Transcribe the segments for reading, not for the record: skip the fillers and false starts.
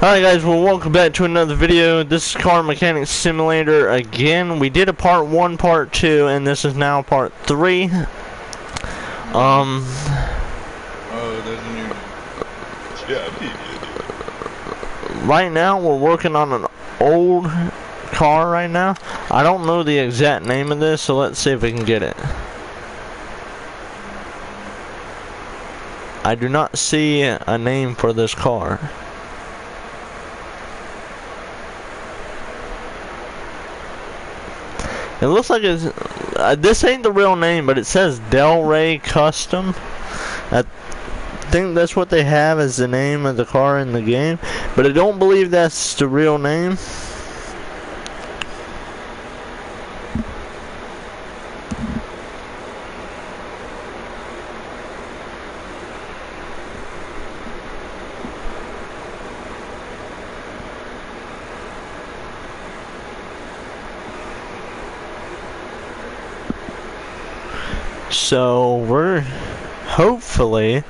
Alright guys, well welcome back to another video. This is Car Mechanic Simulator again. We did a part 1, part 2, and this is now part 3. Oh, there's a new... Yeah, right now we're working on an old car right now. I don't know the exact name of this, so let's see if we can get it. I do not see a name for this car. It looks like it's, this ain't the real name, but it says Del Rey Custom. I think that's what they have as the name of the car in the game, but I don't believe that's the real name. So we're hopefully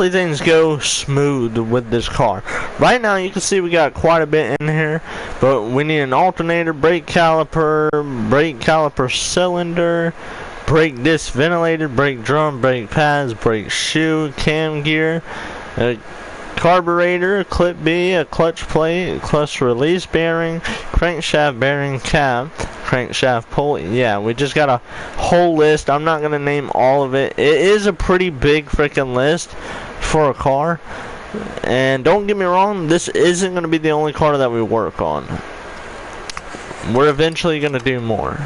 things go smooth with this car. Right now you can see we got quite a bit in here, but we need an alternator, brake caliper cylinder, brake disc ventilator, brake drum, brake pads, brake shoe, cam gear, a carburetor, clip B, a clutch plate, clutch release bearing, crankshaft bearing cap, crankshaft pulley. Yeah, we just got a whole list. I'm not gonna name all of it. It is a pretty big freaking list for a car, and don't get me wrong, this isn't gonna be the only car that we work on. We're eventually gonna do more,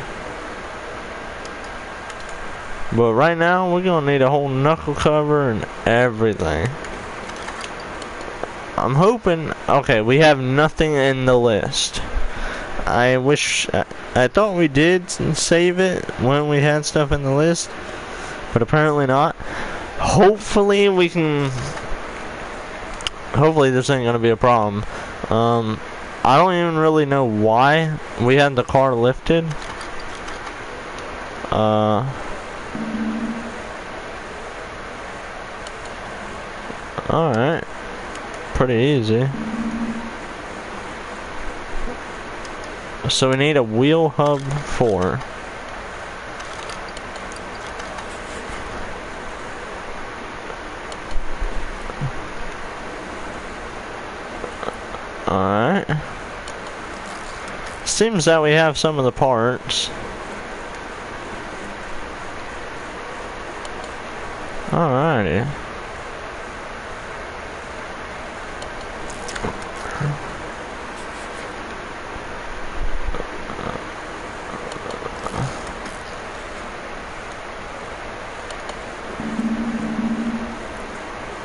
but right now we're gonna need a whole knuckle cover and everything. I'm hoping. Okay, we have nothing in the list. I thought we did save it when we had stuff in the list, but apparently not. Hopefully we can. Hopefully this ain't gonna be a problem. I don't even really know why we had the car lifted. Alright. Pretty easy. So we need a wheel hub 4. Alright. Seems that we have some of the parts. Alrighty.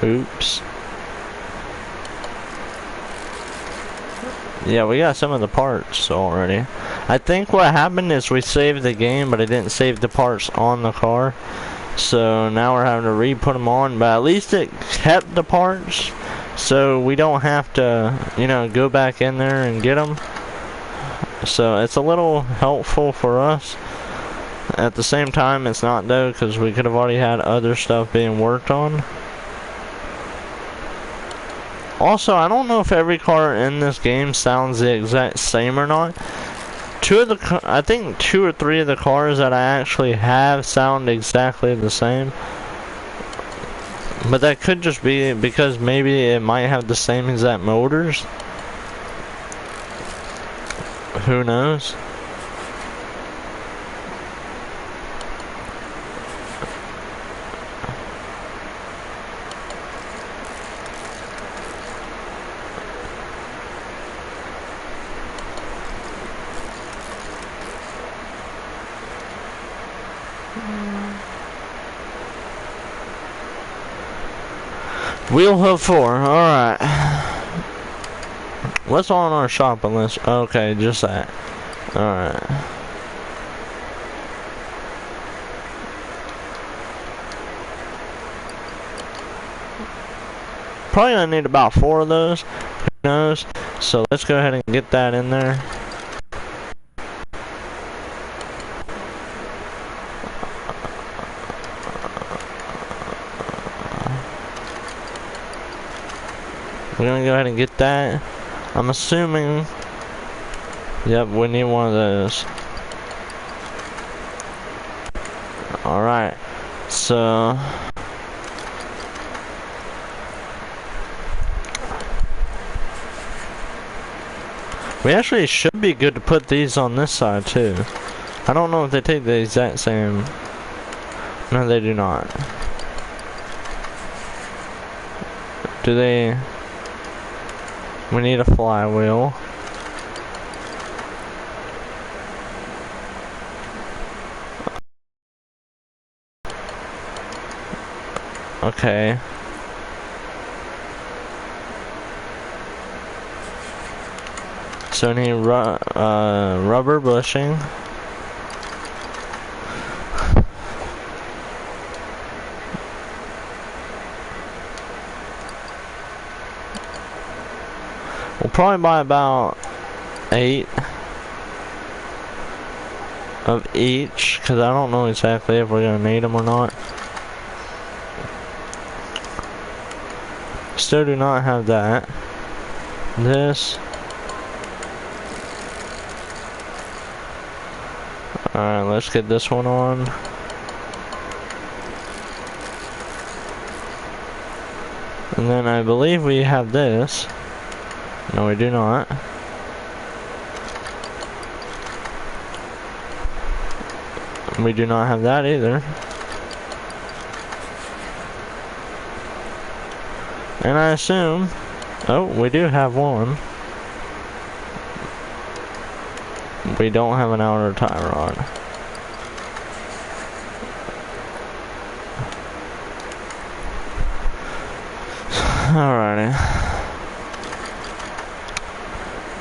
Oops. Yeah, we got some of the parts already. I think what happened is we saved the game, but I didn't save the parts on the car. So now we're having to re-put them on, but at least it kept the parts, so we don't have to, you know, go back in there and get them. So it's a little helpful for us. At the same time, it's not though, because we could have already had other stuff being worked on. Also, I don't know if every car in this game sounds the exact same or not. I think 2 or 3 of the cars that I actually have sound exactly the same. But that could just be because maybe it might have the same exact motors. Who knows? Wheel hub 4, alright. What's on our shopping list? Okay, just that. Alright. Probably gonna need about 4 of those. Who knows? So let's go ahead and get that in there. We're gonna go ahead and get that. I'm assuming, yep, we need one of those. Alright, so we actually should be good to put these on this side too. I don't know if they take the exact same. No, they do not. Do they? We need a flywheel. Okay. So we need rubber bushing. We'll probably buy about 8 of each, because I don't know exactly if we're going to need them or not. Still do not have that. This. Alright, let's get this one on. And then I believe we have this. No, we do not. We do not have that either. And I assume, oh, we do have one. We don't have an outer tie rod. Alrighty.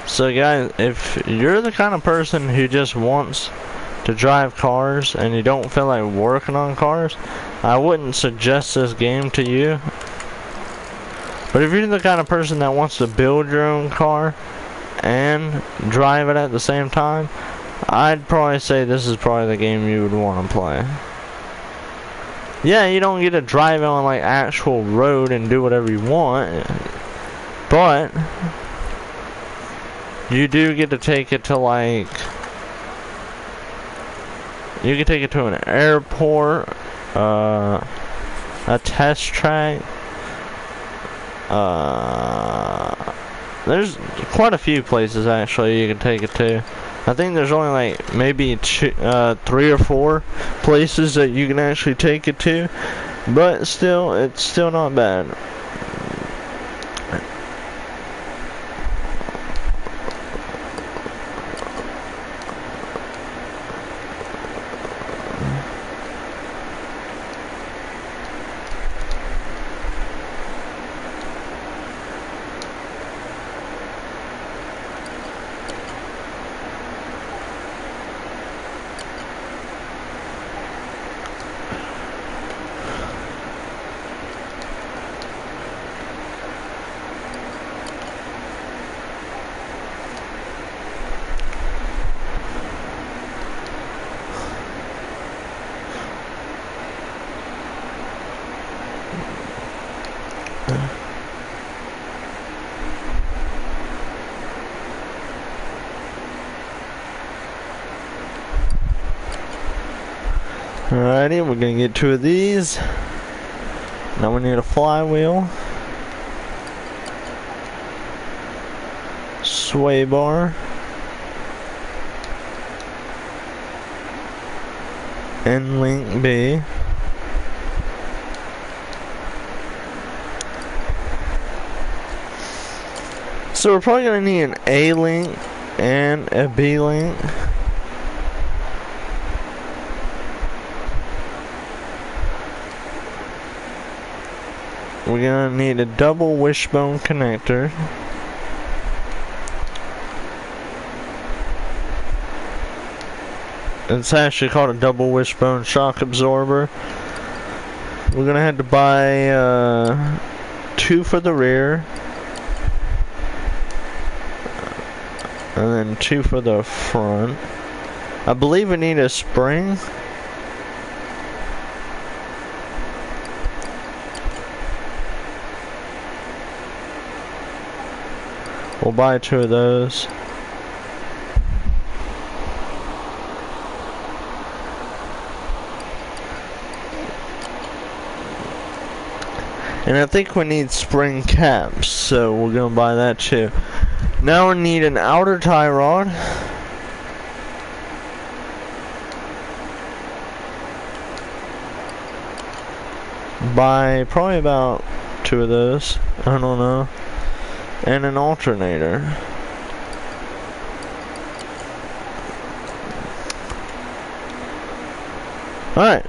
So guys, if you're the kind of person who just wants to drive cars and you don't feel like working on cars, I wouldn't suggest this game to you. But if you're the kind of person that wants to build your own car and drive it at the same time, I'd probably say this is probably the game you would want to play. Yeah, you don't get to drive on like actual road and do whatever you want, but you do get to take it to like, you can take it to an airport, a test track. There's quite a few places actually you can take it to. I think there's only like maybe 3 or 4 places that you can actually take it to, but still, it's still not bad. Alrighty, we're gonna get 2 of these. Now we need a flywheel, sway bar, and link B. So we're probably gonna need an A link and a B link. We're gonna need a double wishbone connector. It's actually called a double wishbone shock absorber. We're gonna have to buy 2 for the rear, and then 2 for the front. I believe we need a spring. We'll buy 2 of those. And I think we need spring caps, so we're gonna buy that too. Now we need an outer tie rod. Buy probably about 2 of those. I don't know. And an alternator. Alright.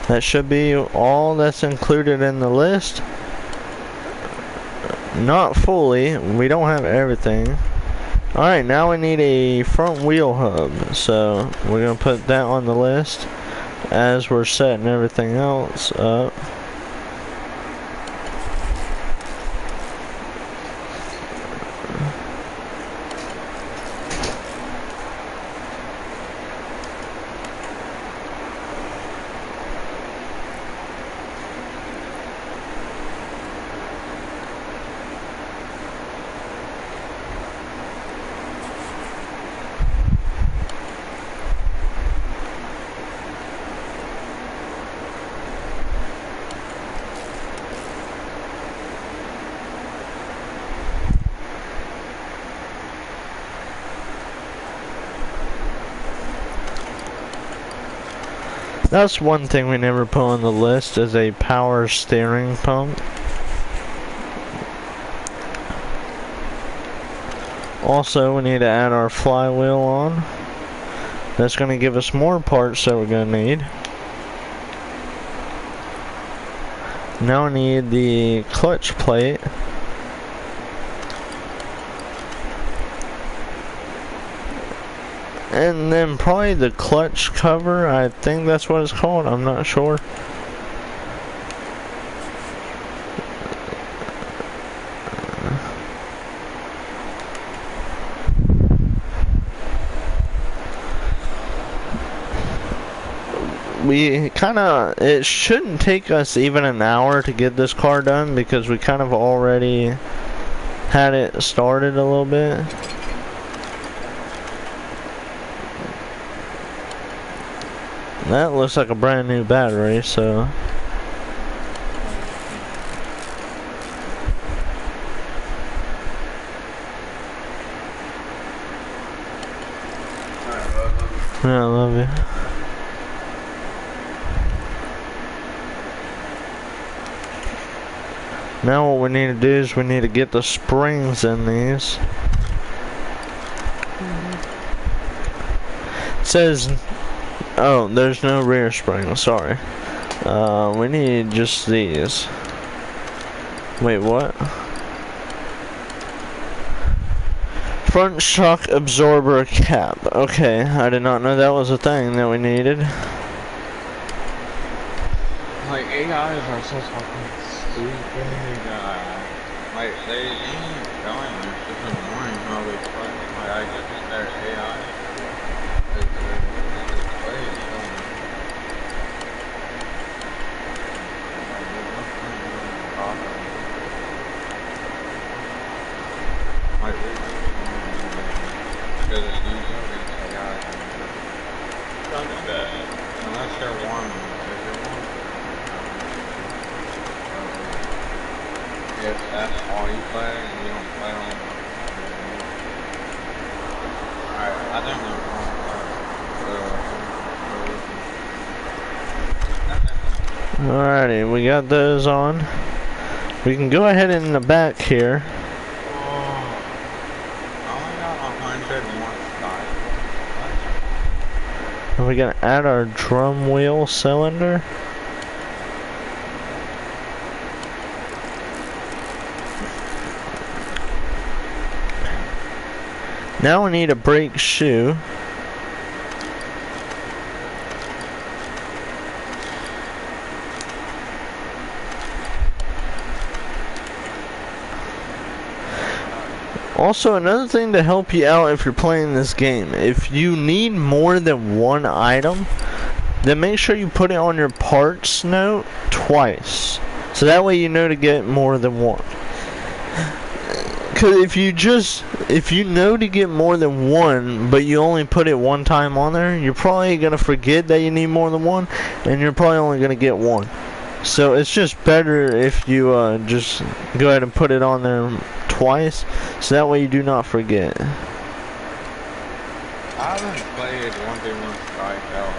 That should be all that's included in the list. Not fully. We don't have everything. Alright, now we need a front wheel hub. So we're going to put that on the list as we're setting everything else up. That's one thing we never put on the list is a power steering pump. Also, we need to add our flywheel on. That's going to give us more parts that we're going to need. Now we need the clutch plate. And then probably the clutch cover, I think that's what it's called, I'm not sure. We it shouldn't take us even an hour to get this car done because we kind of already had it started a little bit. That looks like a brand new battery, so. Yeah, I love you. Now what we need to do is we need to get the springs in these. It says, oh, there's no rear spring, sorry. We need just these. Wait, what? Front shock absorber cap. Okay, I did not know that was a thing that we needed. Like, AIs are so fucking stupid. Like, they ain't telling me. It's just annoying how they play. Like, I guess it's their AI. Unless they're warm, if that's all you play and you don't play on, alright, I think they're wrong. Alrighty, we got those on. We can go ahead in the back here. Are we gonna add our drum wheel cylinder? Now we need a brake shoe. Also, another thing to help you out if you're playing this game, if you need more than one item, then make sure you put it on your parts note twice. So that way you know to get more than one. Cause if you know to get more than one, but you only put it one time on there, you're probably gonna forget that you need more than one, and you're probably only gonna get one. So it's just better if you just go ahead and put it on there twice, so that way you do not forget. I haven't played 1v1 Strikeout.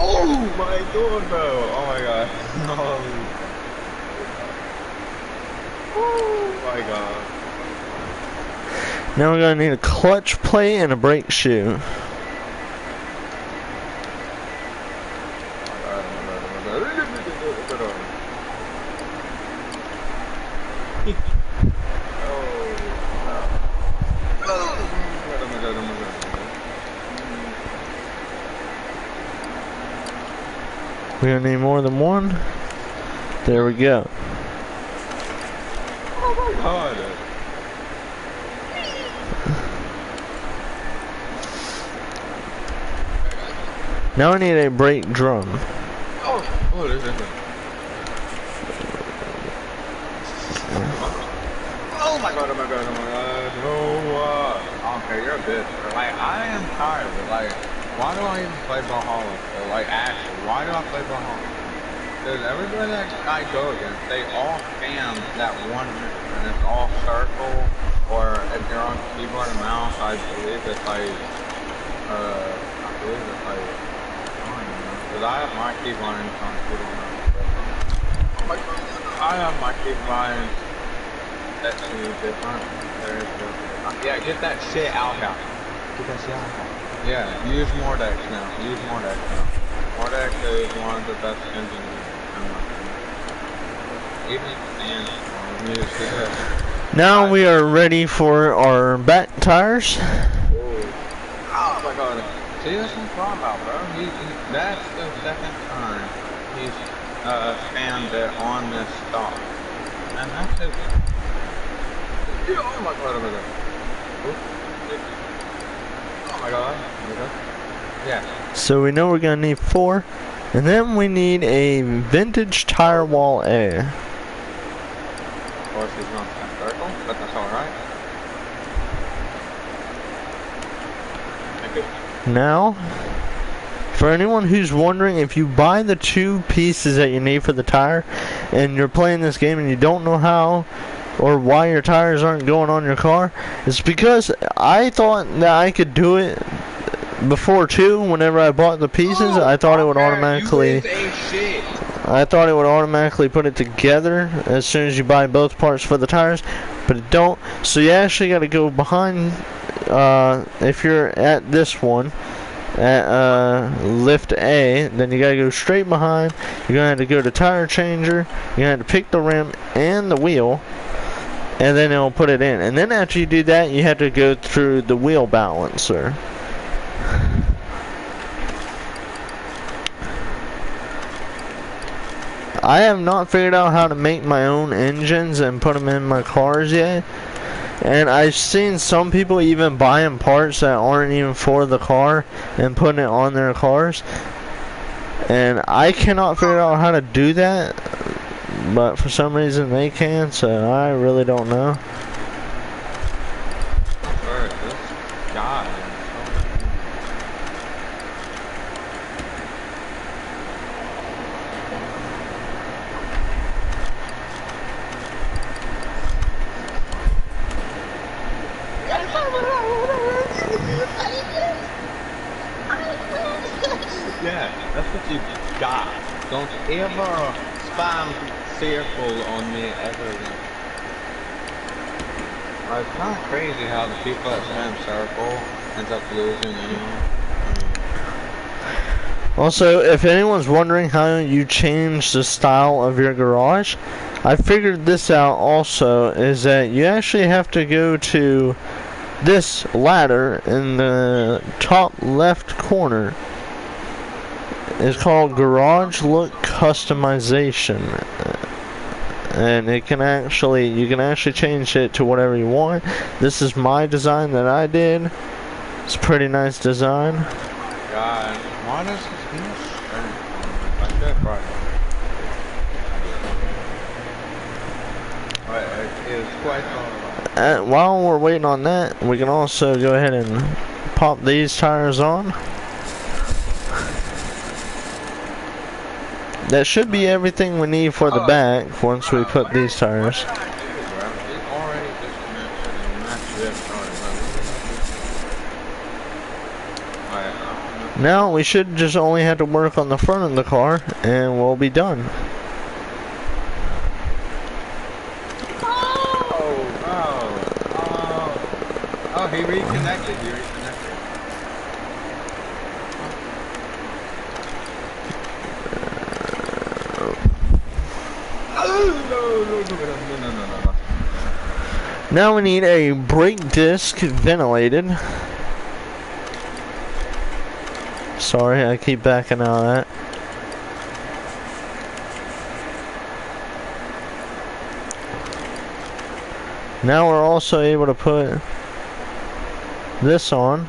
Oh my god, bro! Oh my god! No! Oh my god! Now we're gonna need a clutch plate and a brake shoe. We're gonna need more than one. There we go. Oh my god! Now I need a brake drum. Oh, there's this. Oh my god, oh my god, oh my god. No, okay, you're a bitch. Like, I am tired, but like, why do I even play Valhalla? Like, actually, why do I play Valhalla? Because everybody that I go against, they all spam that one move, and it's all circle, or if you're on keyboard and mouse, I believe it's like, because I have my keyboard and on keyboard and mouse. I have my keyboard and that's different. There is different. Yeah, get that shit out now. Get that shit out. Yeah, use Mordex now. Use Mordex now. Mordex is one of the best engines in my opinion. Even if you can, Now we are ready for our back tires. Oh my god. See, that's what I'm talking about, bro. That's the second time he's spammed it on this stop. And that's it. Oh my god, oh my god. Oh my god. Oh my god. Yeah. So we know we're gonna need 4. And then we need a vintage tire wall A. Of course he's not that circle, but that's alright. Thank you. Now, for anyone who's wondering, if you buy the 2 pieces that you need for the tire, and you're playing this game and you don't know how or why your tires aren't going on your car, it's because I thought that I could do it before too. Whenever I bought the pieces, I thought it would automatically put it together as soon as you buy both parts for the tires, but it don't. So you actually got to go behind. If you're at this one, at lift A, then you gotta go straight behind. You're gonna have to go to tire changer. You're gonna have to pick the rim and the wheel, and then it'll put it in. And then after you do that, you have to go through the wheel balancer. I have not figured out how to make my own engines and put them in my cars yet. And I've seen some people even buying parts that aren't even for the car and putting it on their cars. And I cannot figure out how to do that, but for some reason they can, so I really don't know. Yeah, that's what you got. Don't ever spam fearful on me ever again. It's kind of crazy how the people that spam circle ends up losing anyway. Also, if anyone's wondering how you change the style of your garage, I figured this out also, is that you actually have to go to this ladder in the top left corner. It's called Garage Look Customization. And you can actually change it to whatever you want. This is my design that I did. It's a pretty nice design. God, why does this feel strange? Like that, right? It's quite all. While we're waiting on that, we can also go ahead and pop these tires on. That should be everything we need for the back once we put these tires. Now we should just only have to work on the front of the car and we'll be done. Oh, he reconnected. No. Now we need a brake disc ventilated. Sorry, I keep backing out of that. Now we're also able to put this on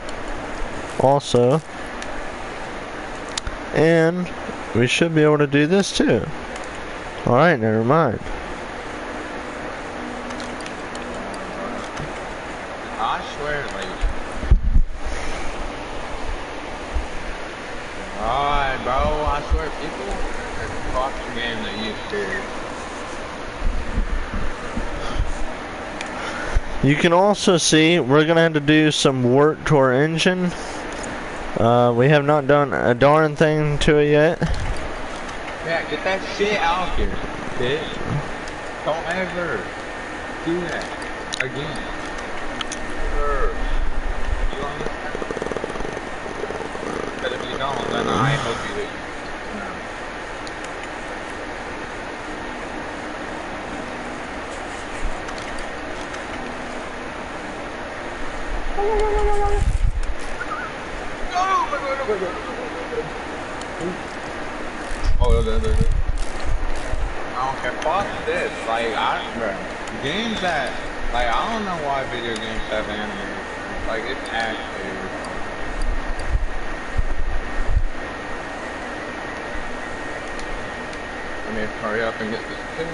also, and we should be able to do this too. Alright, never mind. I swear, like, alright, bro, I swear, people are talking game that you did. You can also see we're gonna have to do some work to our engine. We have not done a darn thing to it yet. Yeah, get that shit out here, bitch. Don't ever do that again. But if you don't, then I hope you do. Oh, there. I don't care. Fuck this. Like, games that, like, I don't know why video games have animation. Like, it's actually. Let me hurry up and get this kill.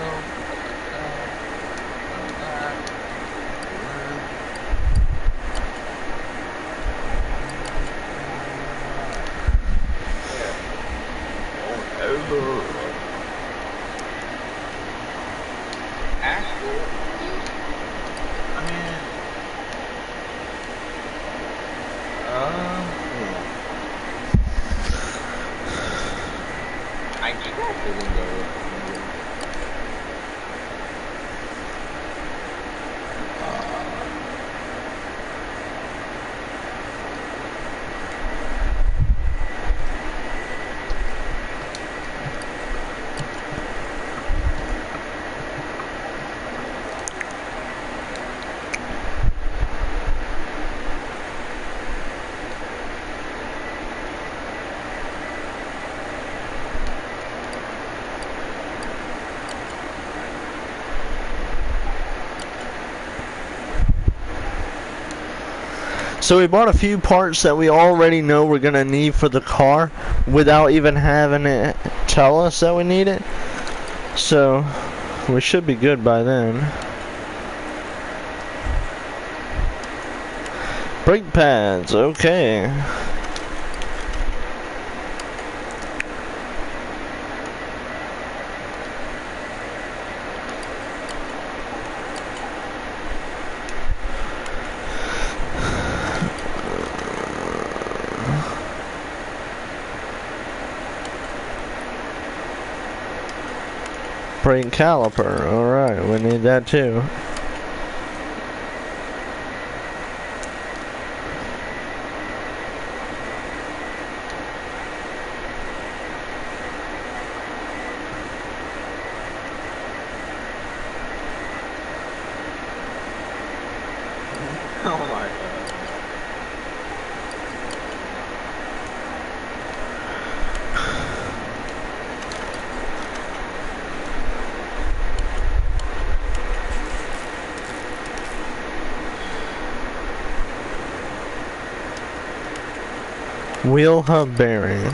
Actually, I mean, I guess we can go. So we bought a few parts that we already know we're gonna need for the car without even having it tell us that we need it. So we should be good by then. Brake pads, okay. Brake caliper. Alright, we need that too. Oh my god. Wheel hub bearing. Bro,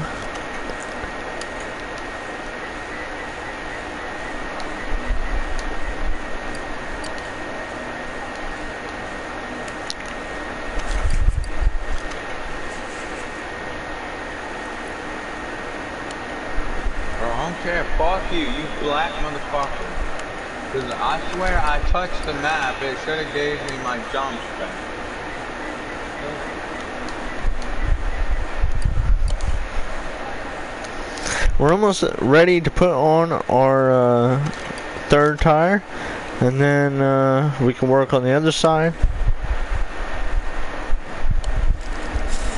I don't care. Fuck you, you black motherfucker. Cause I swear I touched the map. It should have gave me my jumps back. We're almost ready to put on our third tire, and then we can work on the other side.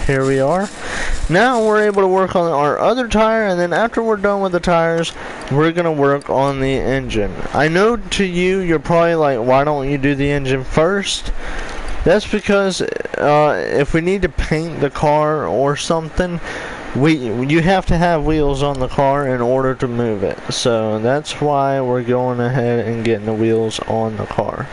Here we are. Now we're able to work on our other tire, and then after we're done with the tires, we're gonna work on the engine. I know to you, you're probably like, why don't you do the engine first? That's because if we need to paint the car or something, you have to have wheels on the car in order to move it. So that's why we're going ahead and getting the wheels on the car.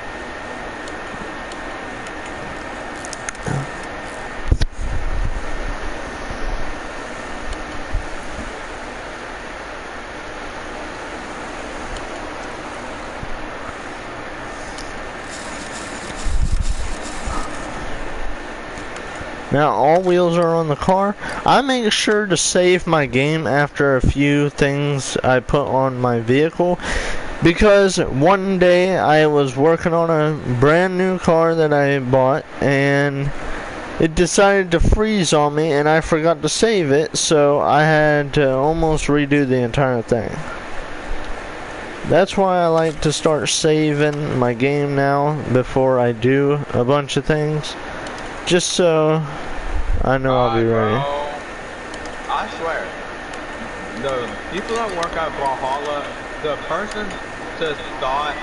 Now all wheels are on the car. I make sure to save my game after a few things I put on my vehicle, because one day I was working on a brand new car that I bought and it decided to freeze on me and I forgot to save it, so I had to almost redo the entire thing. That's why I like to start saving my game now before I do a bunch of things, just so I know I'll be ready. Bro, I swear, the people that work at Valhalla, the person to thought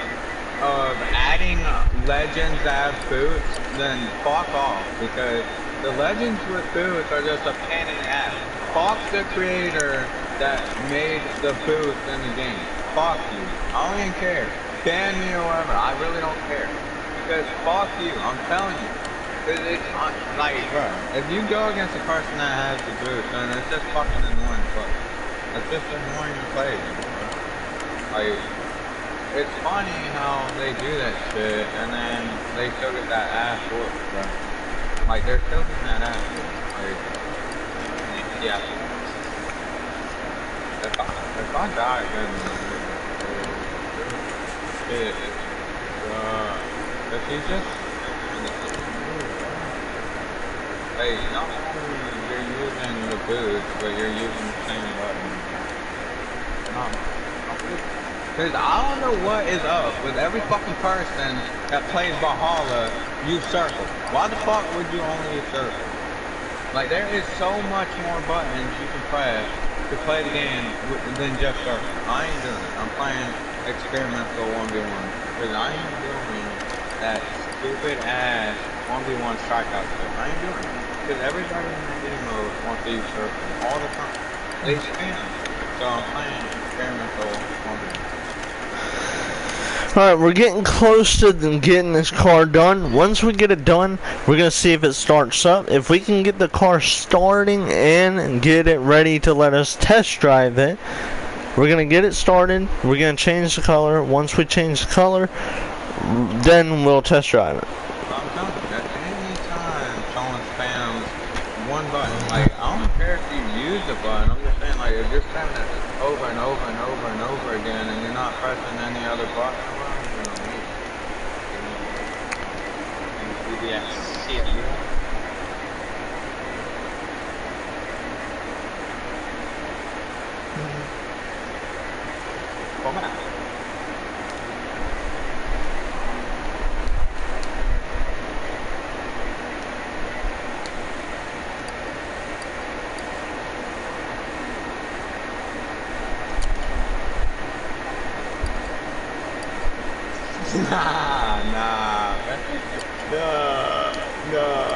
of adding legends that have boots, then fuck off, because the legends with boots are just a pain in the ass. Fuck the creator that made the boots in the game. Fuck you. I don't even care. Ban me or whatever. I really don't care. Because fuck you. I'm telling you. Cause it's like, bro, if you go against a person that has the boots, then it's just fucking annoying to play. It's just annoying to play. Like, it's funny how they do that shit, and then they still get that ass whooped, bro. Like, they're still getting that ass whooped. Like, yeah. If I die again, shit, if he's just, hey, not only you're using the boots, but you're using the same button. No. Cause I don't know what is up with every fucking person that plays Valhalla use circle. Why the fuck would you only use circle? Like, there is so much more buttons you can press to play the game than just circle. I ain't doing it. I'm playing experimental 1v1. Cause I ain't doing that stupid ass 1v1 strikeout shit. I ain't doing it. Cause everybody in the game mode wants to use circle all the time. They spam. So I'm playing experimental 1v1. Alright, we're getting close to getting this car done. Once we get it done, we're going to see if it starts up. If we can get the car starting and get it ready to let us test drive it, we're going to get it started. We're going to change the color. Once we change the color, then we'll test drive it. I'm telling you that any time someone spams one button, like, I don't care if you use the button, I'm just saying, like, if you're spamming it over and over and over and over again and you're not pressing any other button, Yes, see it. come on. Nah, nah, man. Nah, nah.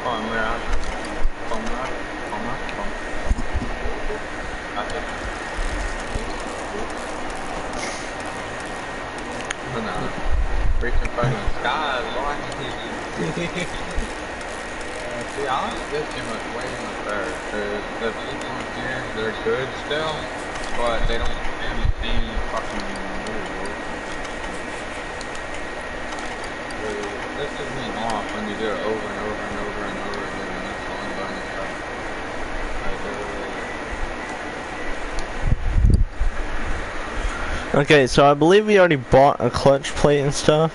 Come on, man. Come on, come on, come on. That's it. Nah. Reaching for the skies, boy. See, I like this too much way much better, because the people in here, they're good still, but they don't have the same fucking rules. This is me off when you do it over and over and over and over again, and that's all I'm done with stuff. Okay, so I believe we already bought a clutch plate and stuff.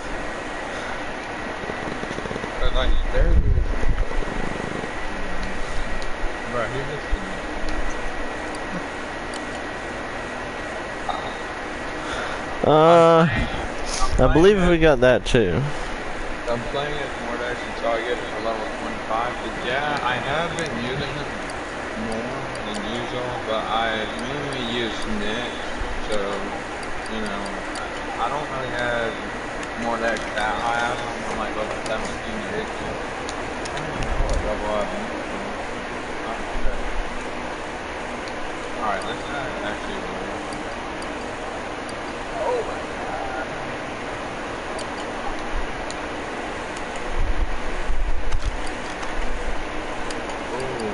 But like, there's... Bro, he just... I believe we got that too. I'm playing it more days until I get to level 25, but yeah, I have been using it more than usual, but I mainly use Nick, so, you know, I don't really have more decks that high. I'm like level 17 or 18. Level up. Alright, let's actually roll. Oh my god. Oh,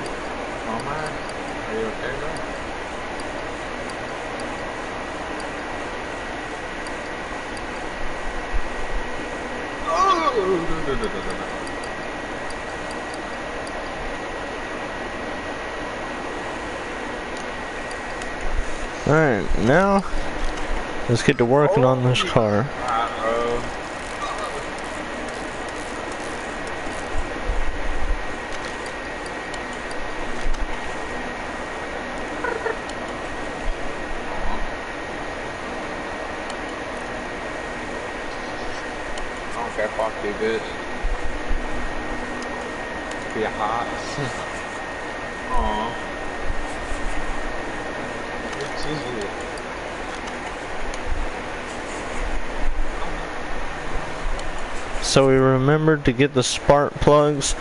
Mama, are you okay, bro? Alright, now let's get to working on this car. Okay, fuck you, bitch. Be hot. Aww. So we remembered to get the spark plugs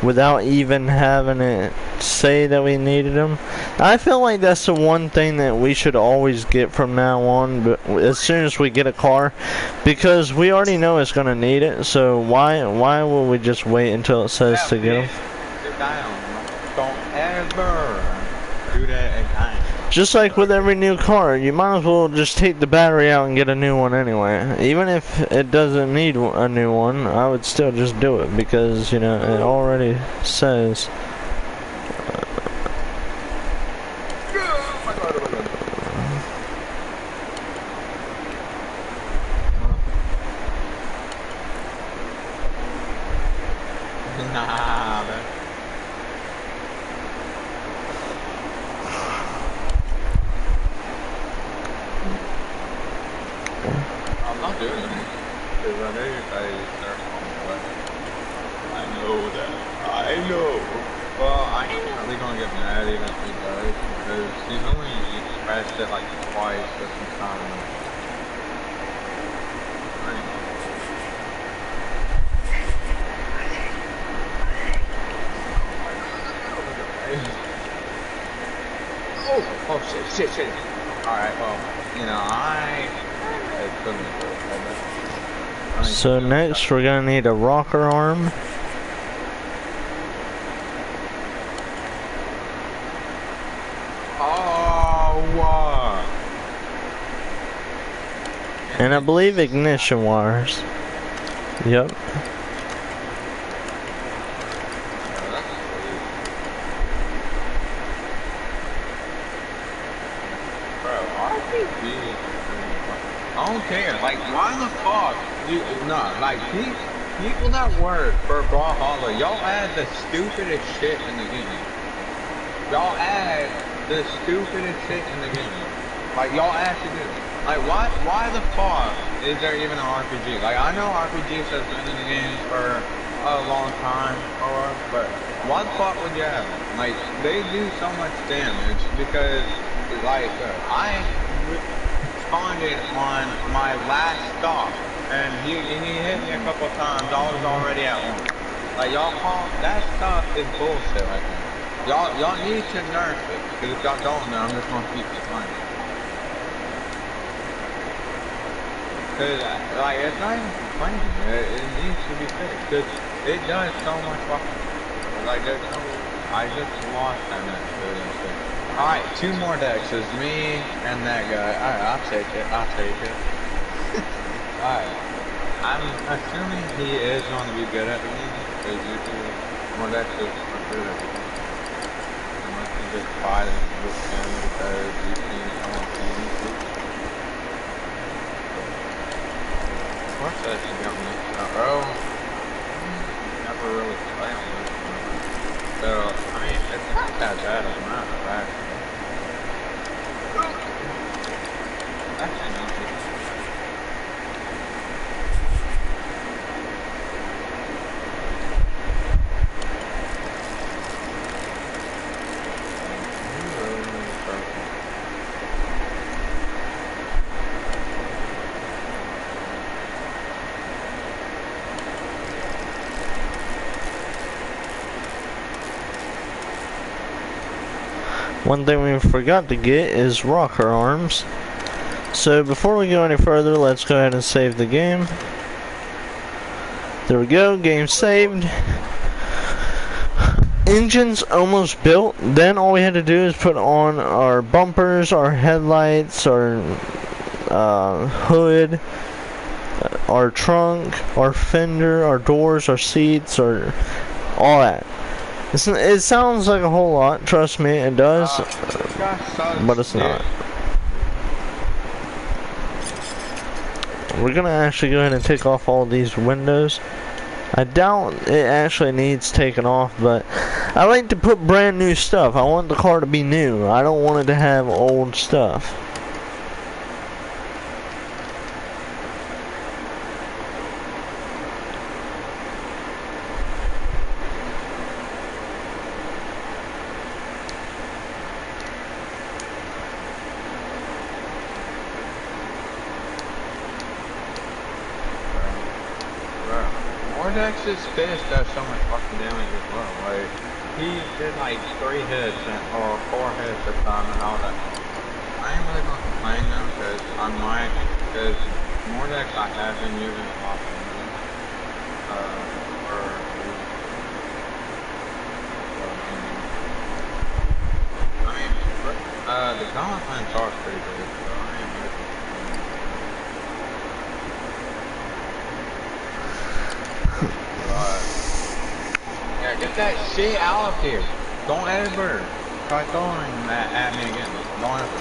without even having it say that we needed them. I feel like that's the one thing that we should always get from now on, but as soon as we get a car, because we already know it's gonna need it. So why will we just wait until it says to get them? Sit down. Don't ever do that again. Just like with every new car, you might as well just take the battery out and get a new one anyway. Even if it doesn't need a new one, I would still just do it because, you know, it already says. Nah, man. I'm not doing it because I know you guys are on the way. I know that. I know. Well, I ain't really gonna get mad even if he does because he's only expressed it like twice this time. Oh shit. Alright, well, you know, So next we're gonna need a rocker arm. Oh, And I believe ignition wires. Yep. I don't care. Like, why the fuck? Like, people that work for Brawlhalla, y'all add the stupidest shit in the game. Y'all add the stupidest shit in the game. Like, y'all actually do. Like, why the fuck is there even an RPG? Like, I know RPGs has been in the game for a long time, but why the fuck would you have it? Like, they do so much damage because, like, I responded on my last stop, and he hit me a couple times. I was already at one. Like y'all call that stuff is bullshit right now. Y'all need to nerf it, because if y'all don't, then I'm just gonna keep it fine. Cause like it's not even complaining. It needs to be fixed. Cause it does so much fucking. Like there's no. I just lost that match. Alright, 2 more decks. It's me and that guy. Alright, I'll take it. Alright. I'm assuming he is going to be good at the game. Because usually more decks is good at the game. Unless you just fight with him because you see someone playing too. Of course that's got me. Oh. Never really play on this one. So, I mean, it's not that bad as a matter of fact. Actually, no. One thing we forgot to get is rocker arms. So before we go any further, let's go ahead and save the game. There we go, game saved. Engine's almost built. Then all we had to do is put on our bumpers, our headlights, our hood, our trunk, our fender, our doors, our seats, our all that. It sounds like a whole lot, trust me, it does, but it's not. We're gonna actually go ahead and take off all these windows. I doubt it actually needs taken off, but I like to put brand new stuff. I want the car to be new. I don't want it to have old stuff. His fist does so much fucking damage as well. Like, he did like 3 hits or 4 hits a time and all that. I ain't really gonna complain though, because I might, because more decks I have been using often. I mean, the Gauntlet Lens are pretty good, so I ain't really. Yeah, get that shit out of here. Don't ever try throwing that at me again. Don't ever.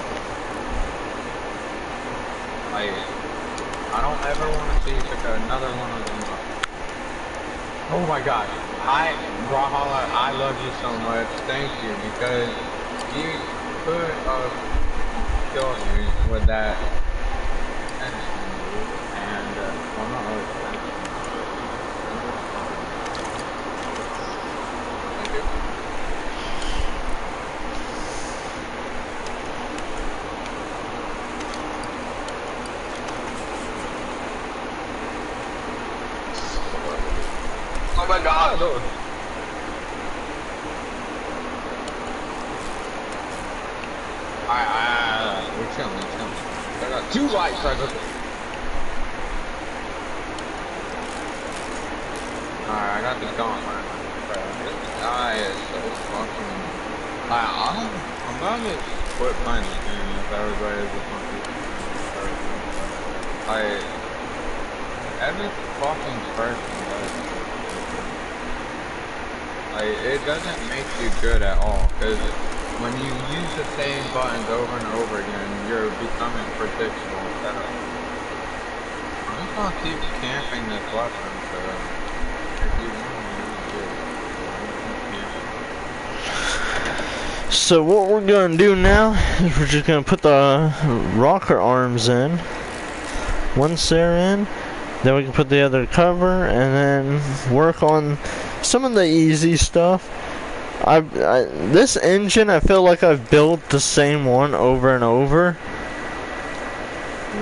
Like, I don't ever want to see another one of them. Oh my gosh. Brawlhalla, I love you so much. Thank you, because you could have killed me with that. And, well, not really. Oh my god! Alright, we're chilling. I got 2 lights, I got. Alright, I got the gauntlet. This guy is so fucking. I'm about to quit playing this game if everybody is just gonna keep playing. Every fucking person does. Like, it doesn't make you good at all, because when you use the same buttons over and over again, you're becoming predictable. I'm just gonna keep camping this weapon, so if you want to. So what we're gonna do now is we're just gonna put the rocker arms in. Once they're in, then we can put the other cover and then work on some of the easy stuff. This engine, I feel like I've built the same one over and over.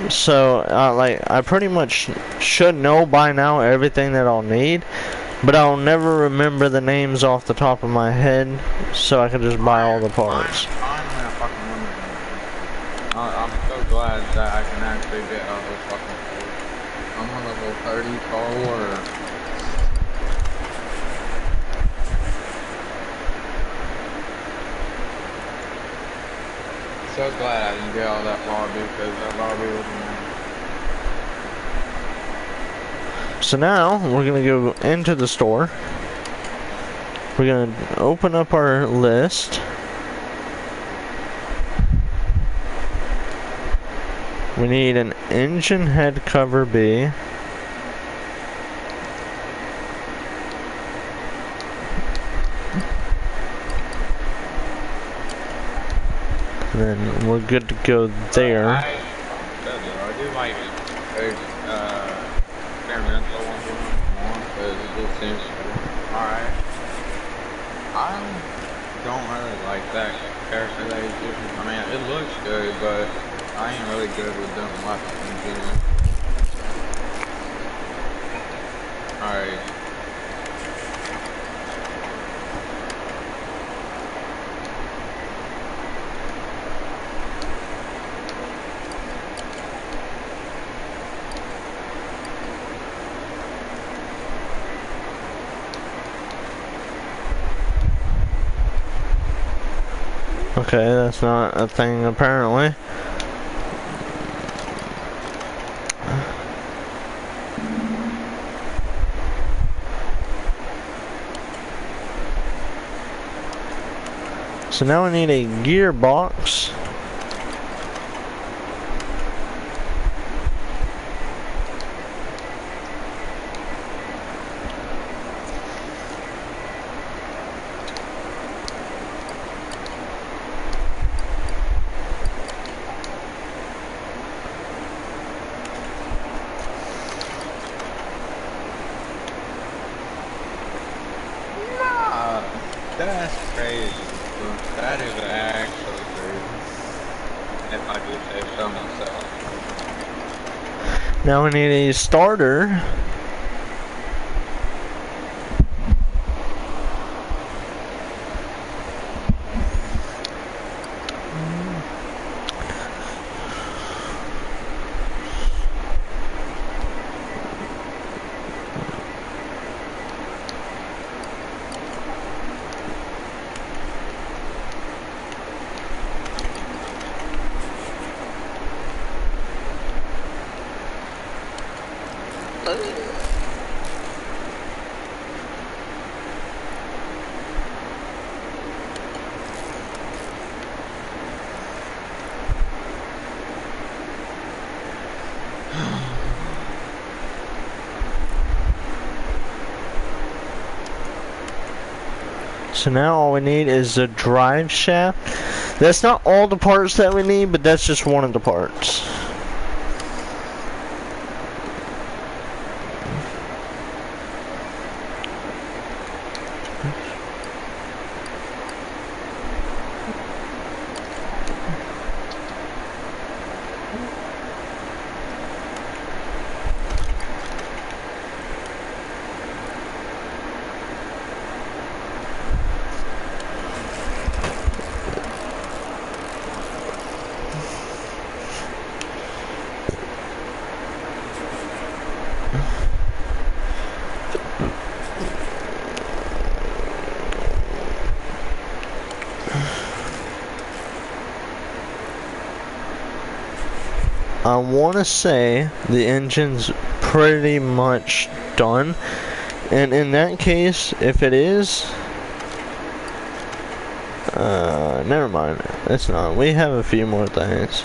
So, like, I pretty much should know by now everything that I'll need, but I'll never remember the names off the top of my head, so I can just buy all the parts. I'm so glad that I can actually get all those fucking tools. I'm on level 34. So glad I didn't get all that lobby because that lobby was amazing. So now we're gonna go into the store. We're gonna open up our list. We need an engine head cover B. And then we're good to go there. I do like experimental ones more because it just seems alright. I don't really like that character that he's using. I mean, it looks good, but I ain't really good with them weapons in general. Alright. Okay, that's not a thing apparently. So now we need a gearbox. That's crazy. That is actually crazy. If I do say so myself. Now we need a starter. So now all we need is the drive shaft. That's not all the parts that we need, but that's just one of the parts. I want to say the engine's pretty much done, and in that case, if it is, never mind, it's not. We have a few more things.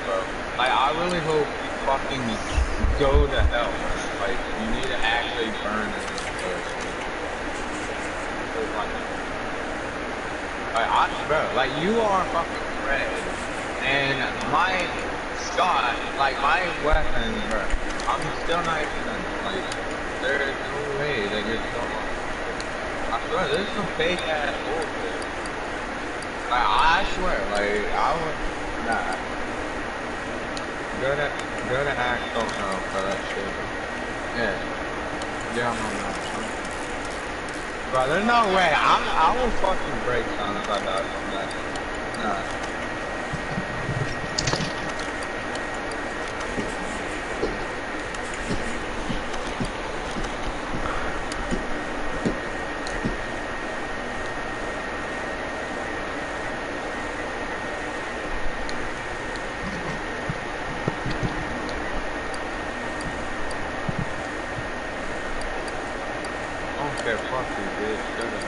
bro. Like, I really hope you fucking go to hell. Like, you need to actually burn in this place. Like, bro, like, you are fucking red, and my shot, like, my weapon, bro, I'm still not even done. Like, there is no way that you're still on. I swear, this is some fake ass bullshit. Like, I swear, like, I would, nah. Go to act, don't know for that shit. Yeah. Yeah, I'm on that. Bro, there's no way. I will fucking break down if I die from that. Nah. Okay, fuck you, bitch. Shut up.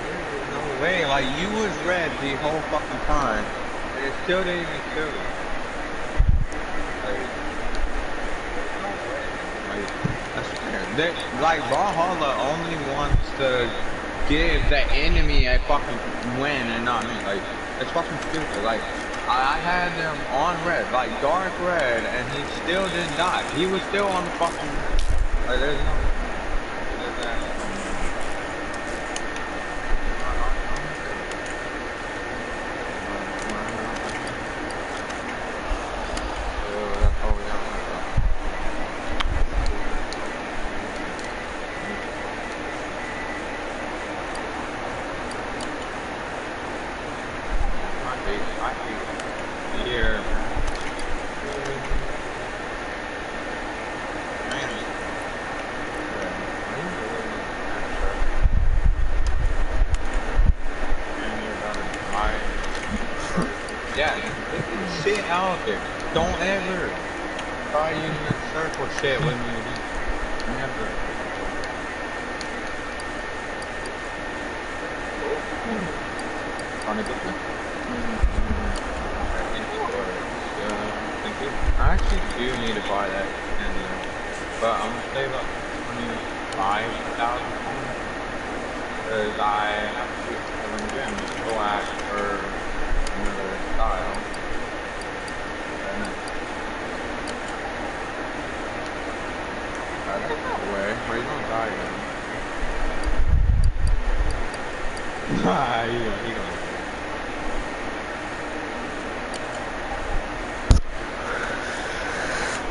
There's no way. Like, you was red the whole fucking time, and it still didn't even kill you. Like, no way. Like, I swear. Like, Valhalla only wants to give the enemy a fucking win and not me. Like, it's fucking stupid. Like, I had him on red, like dark red, and he still didn't die. He was still on the fucking. Like, there's no. Yeah, shit out there. Don't ever try using that circle shit when you never. On a good one. Thank you. I actually do need to buy that, but I'm gonna save up 25,000 because I have to go in the gym to go ask for another style. Way. Where you gonna die again? Nah, you gonna.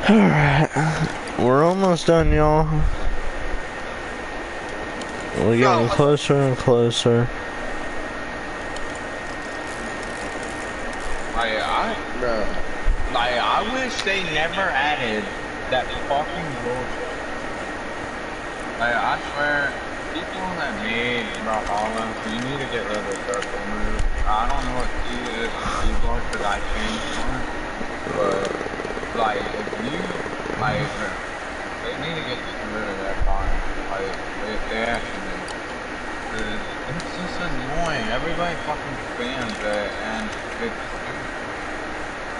Alright. We're almost done, y'all. We're getting closer and closer. I wish they never added that fucking bullshit. Like, I swear, people that made Valhalla, you need to get rid of the circle move. I don't know what keyboard because I changed one, but like, if you like, they need to get rid of that part. Like, they actually do. It's just annoying. Everybody fucking spams it, and it's.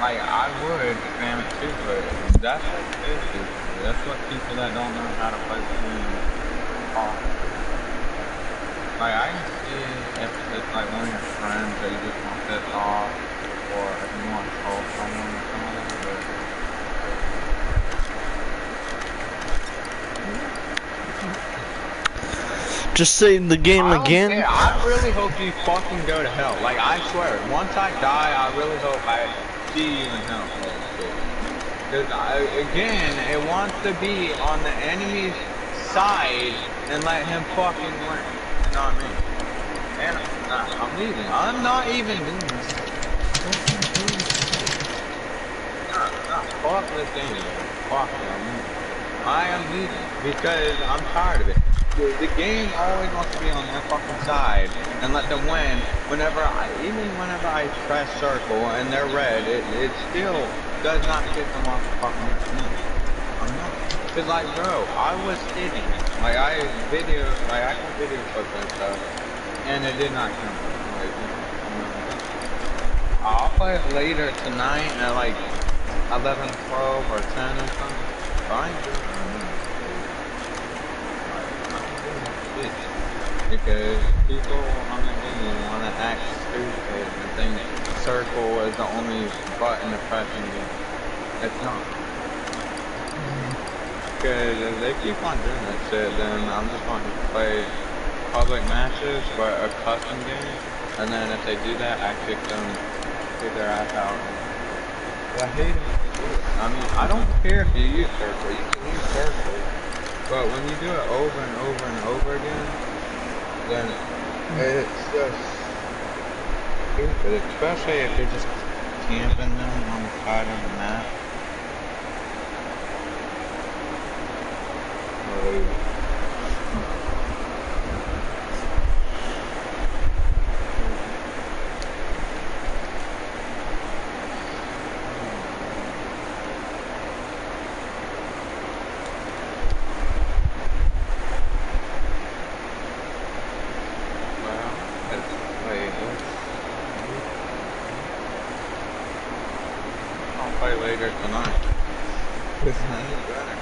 Like, I would spam it too, but that's what it is. That's what people that don't know how to play the game are. Like, I can see if it's like one of your friends that you just want to piss off, or if you want to troll someone or something, but... Just save the game again. Yeah, I really hope you fucking go to hell. Like, I swear, once I die, I really hope I see you in hell. Because, again, it wants to be on the enemy's side and let him fucking win. You know what I mean? And I'm leaving. I'm not even doing this. Fuck this game. Fuck it, I'm leaving. I am leaving because I'm tired of it. The game always wants to be on their fucking side and let them win even whenever I press circle and they're red, it still does not get them off the fucking no. I'm not. Cause like, bro, I was hitting. Like, I can video clips and stuff, and it did not come. Like, I'll play it later tonight at like 11, 12, or 10 or something. But I ain't doing it. Because people on the game want to act stupid and think circle is the only button to press in the game. It's not. Because if they keep on doing that shit, then I'm just going to play public matches, but a custom game. And then if they do that, I kick their ass out. I hate it. I mean, I don't care if you use circle. You can use circle. But when you do it over and over and over again, then it's just stupid. Especially if you're just camping them on the side of the map. Play later tonight. This night better.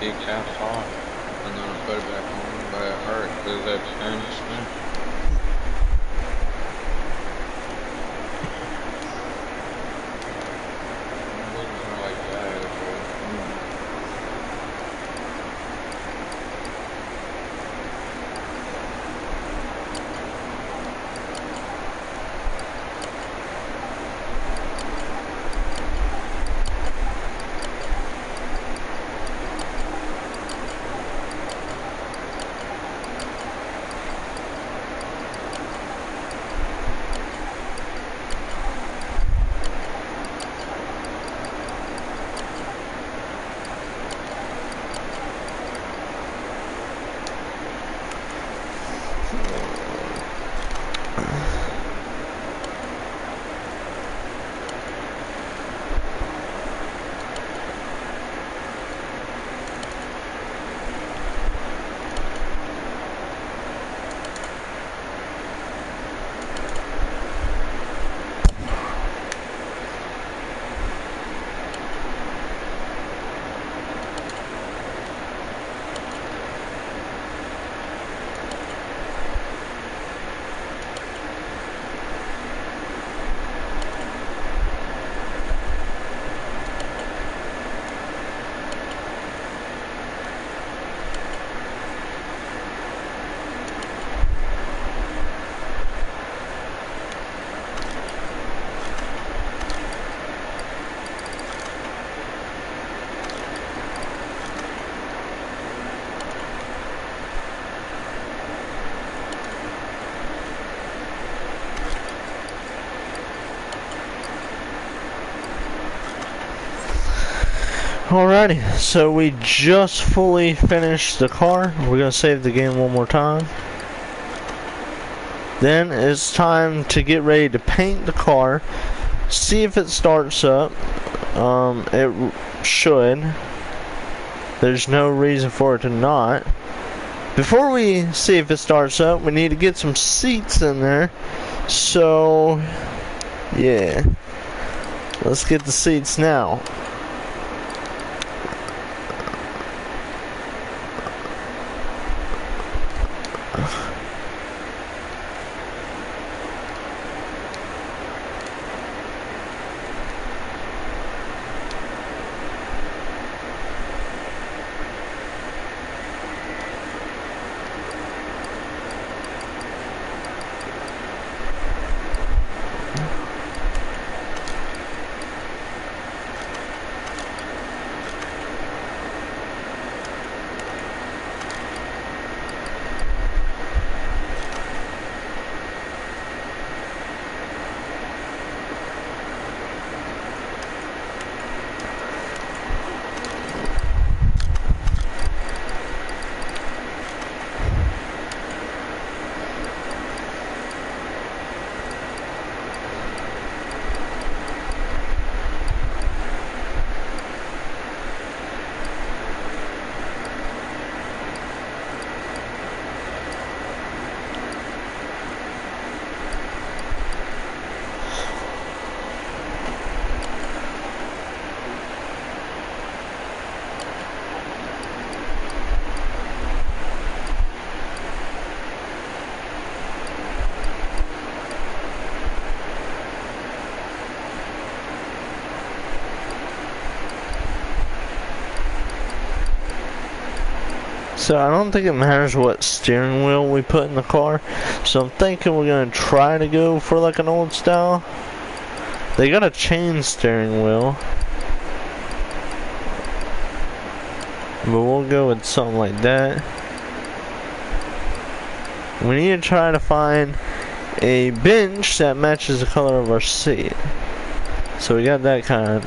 It caps off, and then I put it back on, but it hurt because that Spanish spin. Alrighty, so we just fully finished the car. We're gonna save the game one more time. Then it's time to get ready to paint the car. See if it starts up. It should. There's no reason for it to not. Before we see if it starts up, we need to get some seats in there. So, yeah. Let's get the seats now. So I don't think it matters what steering wheel we put in the car. So I'm thinking we're gonna try to go for like an old style. They got a chain steering wheel. But we'll go with something like that. We need to try to find a bench that matches the color of our seat. So we got that kind.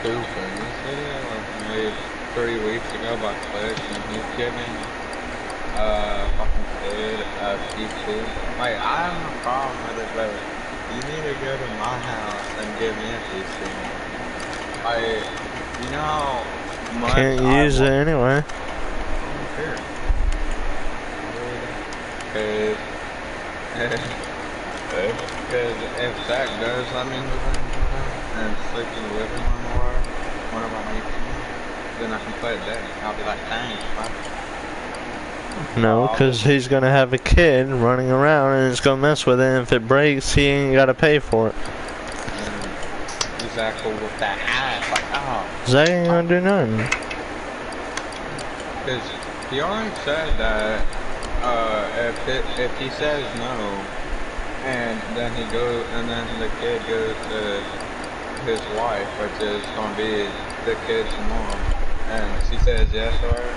Stupid. This video was made 3 weeks ago by Click, and he's giving fucking kid a pt3. Like, I have no problem with it, but you need to go to my house and give me a pt3. Like, you know how much Can't use it anyway. I don't care. Because if Zach does let me move in and sleep in the living room or whenever I'm 18, then I can play it there. I'll be like, thanks, bye. No, because he's gonna have a kid running around and it's gonna mess with it, and if it breaks, he ain't gotta pay for it. And Zach will with that ass, like, oh. Zach ain't gonna do nothing. Because he already said that if he says no, and then the kid goes to his wife, which is gonna be the kid's mom, and she says yes to her,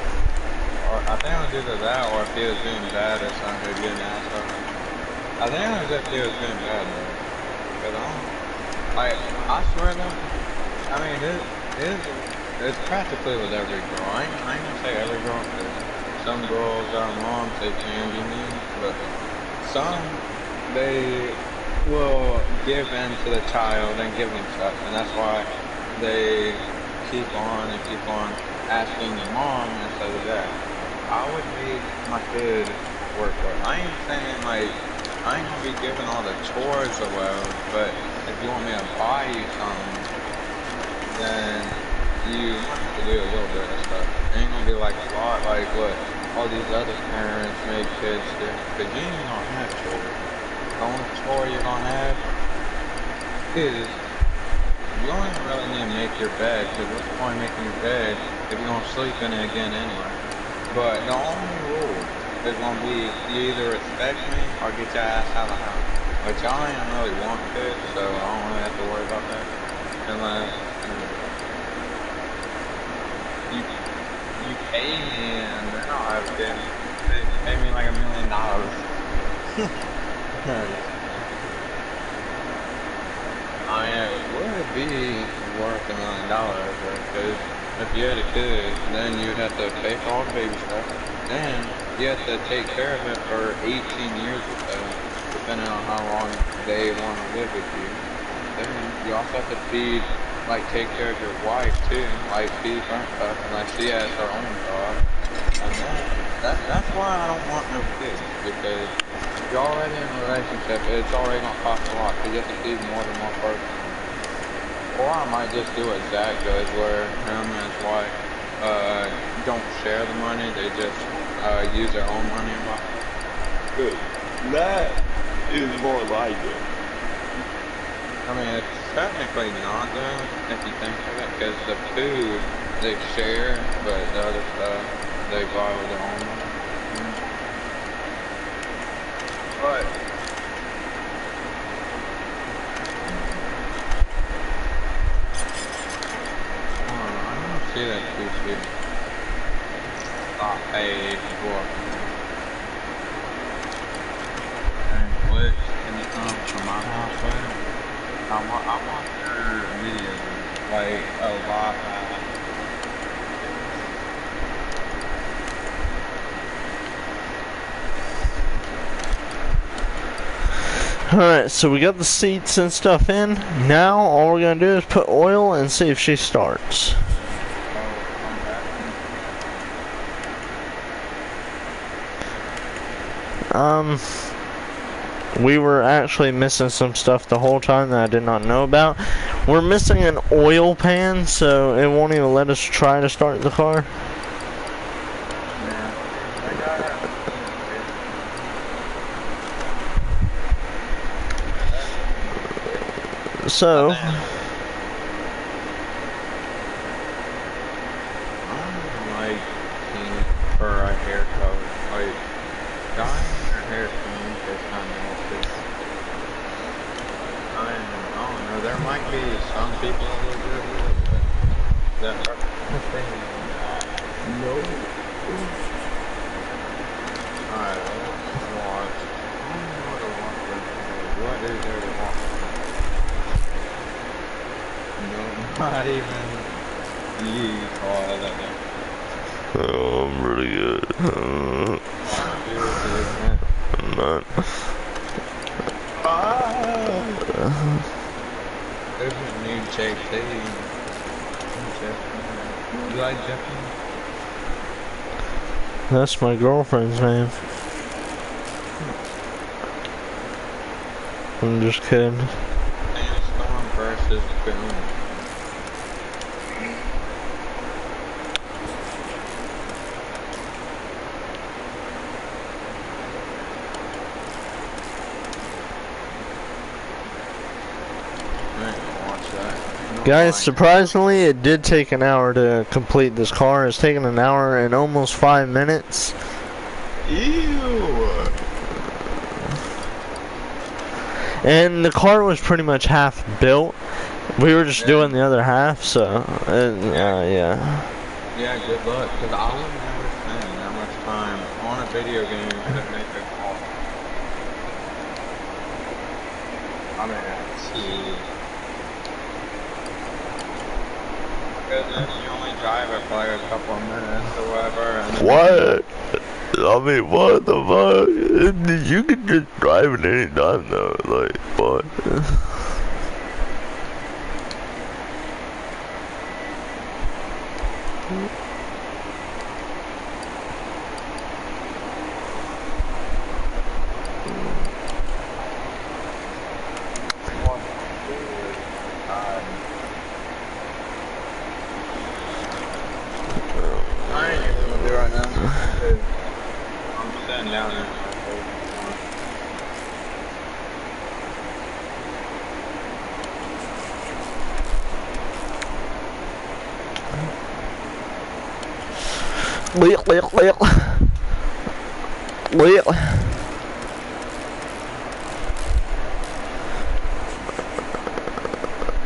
or I think it was either that, or if he was being bad or something, he'd get an asshole. I think it was if he was being bad though, because I swear though, I mean it's practically with every girl. I ain't gonna say every girl, because some girls got moms they can be mean, but some they will give in to the child and give them stuff, and that's why they keep on asking the mom instead of that. I would make my kid work for it. I ain't saying like I ain't gonna be giving all the chores or whatever, but if you want me to buy you something, then you might have to do a little bit of stuff. It ain't gonna be like a lot like what all these other parents make kids do, because you ain't gonna have chores. The only chore you're gonna have is you don't even really need to make your bed, because what's the point of making your bed if you're gonna sleep in it again anyway? But the only rule is gonna be you either respect me or get your ass out of the house. Which I ain't really want to, so I don't really have to worry about that. Unless you pay me and then I'll have to pay me like $1 million. I mean, it would be worth $1 million, because if you had a kid, then you'd have to pay for all the baby stuff. Then you have to take care of it for 18 years or so, depending on how long they want to live with you. Then you also have to feed, like, take care of your wife too, like feed her stuff, unless she has her own job. And then that's why I don't want no kids, because if you're already in a relationship, it's already gonna cost a lot, because you have to feed more than one person. Or I might just do what Zach does, where him and his wife don't share the money, they just use their own money and buy. Good. That is more like it. I mean, it's technically not though, if you think of it, because the food they share, but the other stuff they buy with their own money. But here. Stop page 4. And what? Can you come to my house, man? I want your videos, like a lot. Alright, so we got the seats and stuff in. Now all we're gonna do is put oil and see if she starts. We were actually missing some stuff the whole time that I did not know about. We're missing an oil pan, so it won't even let us try to start the car. So, I'm like for a hair color, like dyeing your hair pink is kind of awesome. I don't know. There might be some people that look good with it, but that no. Alright, let's watch. I don't know what to watch. What is there to watch? No, not even you, Carl. oh, I'm really good. I'm not. There's a new JT. You like Jeffy? That's my girlfriend's name. I'm just kidding. Sandstorm versus Boom. Guys, surprisingly, it did take an hour to complete this car. It's taken an hour and almost 5 minutes. Ew! And the car was pretty much half built. We were just doing the other half, so, yeah. Yeah, good luck, because I would never spend that much time on a video game to make a car. I mean, see. Because then you only drive it for like a couple of minutes or whatever. And what? I mean, what the fuck? You can just drive it anytime though, like, what?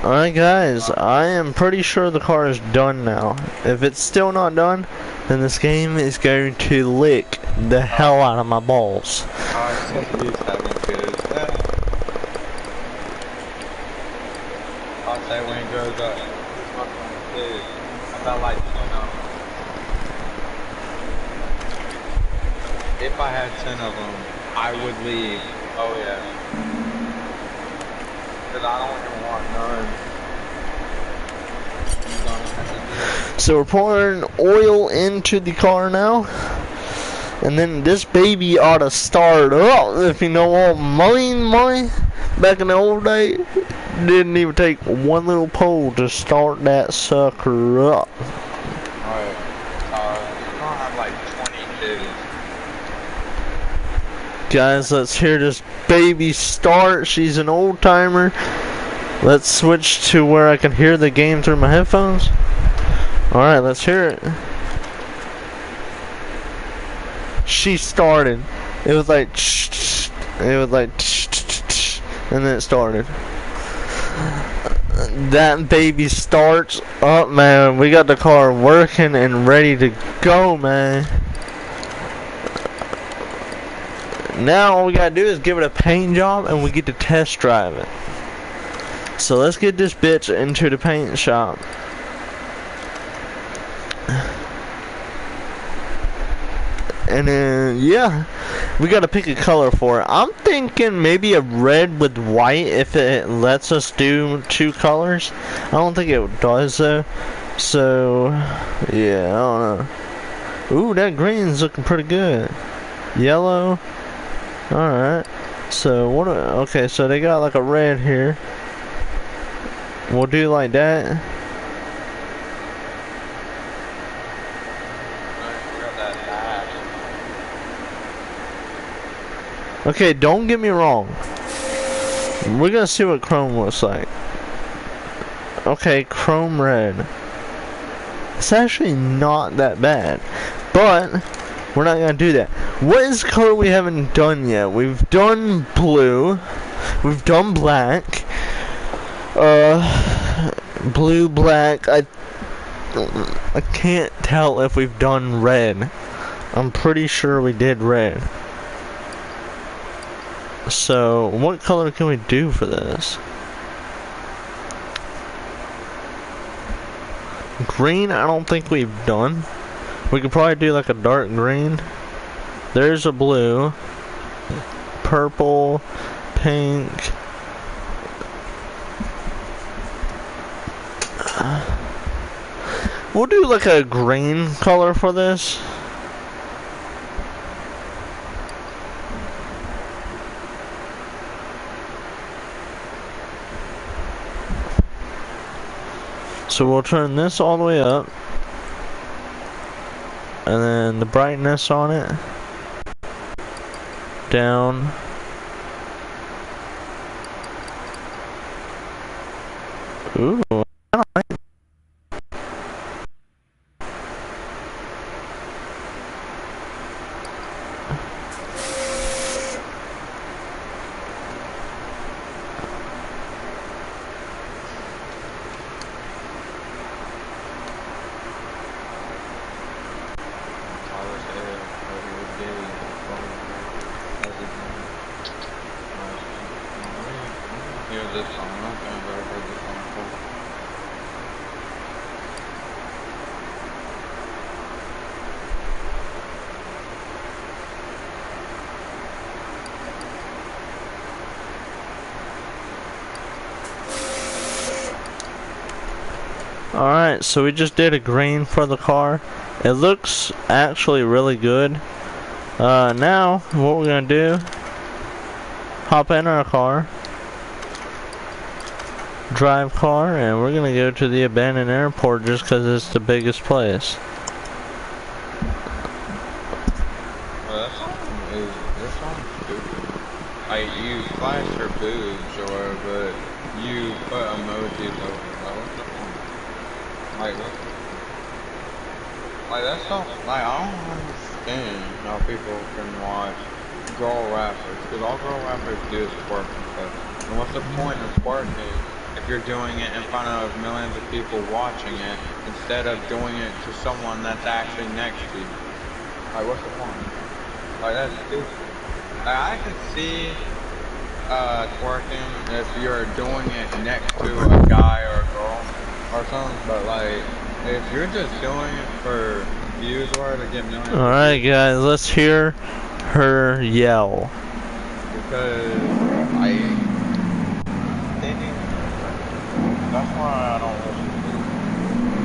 Alright guys, I am pretty sure the car is done now. If it's still not done, then this game is going to lick the hell out of my balls. I'll say when it goes up, I felt like, if I had 10 of them, I would leave. Oh yeah. Because I don't even want none. So we're pouring oil into the car now. And then this baby ought to start up, if you know what I mean. Back in the old day, didn't even take one little pole to start that sucker up. Alright. You're gonna have like 22. Guys, let's hear this baby start. She's an old timer. Let's switch to where I can hear the game through my headphones. Alright, let's hear it. She started. It was like, and then it started. That baby starts up, man. We got the car working and ready to go, man. Now all we gotta do is give it a paint job and we get to test drive it. So let's get this bitch into the paint shop. And then, yeah, we gotta pick a color for it. I'm thinking maybe a red with white if it lets us do 2 colors. I don't think it does though. So, yeah, I don't know. Ooh, that green's looking pretty good. Yellow. Alright. So, okay, so they got like a red here. We'll do like that. Okay, don't get me wrong. We're gonna see what chrome looks like. Okay, chrome red. It's actually not that bad. But we're not gonna do that. What is the color we haven't done yet? We've done blue. We've done black. Blue, black. I can't tell if we've done red. I'm pretty sure we did red. So, what color can we do for this? Green, I don't think we've done. We could probably do like a dark green. There's a blue. Purple. Pink. We'll do like a green color for this. So we'll turn this all the way up. And then the brightness on it. Down. Ooh, I don't like it. Alright, so we just did a green for the car. It looks actually really good. Now, what we're gonna do, hop in our car, drive car, and we're gonna go to the abandoned airport just because it's the biggest place. Well, that song is stupid. Like, you flash your boobs or whatever, but you put emojis over it. Like, what? Like, that's not, like, I don't understand how people can watch girl rappers, because all girl rappers do is twerk and stuff. And what's the point of twerking if you're doing it in front of millions of people watching it, instead of doing it to someone that's actually next to you? Like, what's the point? Like, that's stupid. Like, I can see twerking if you're doing it next to a guy or a girl or something, but like, if you're just doing it for views or to get millions. Alright guys, let's hear her yell. Because that's why I don't listen to it.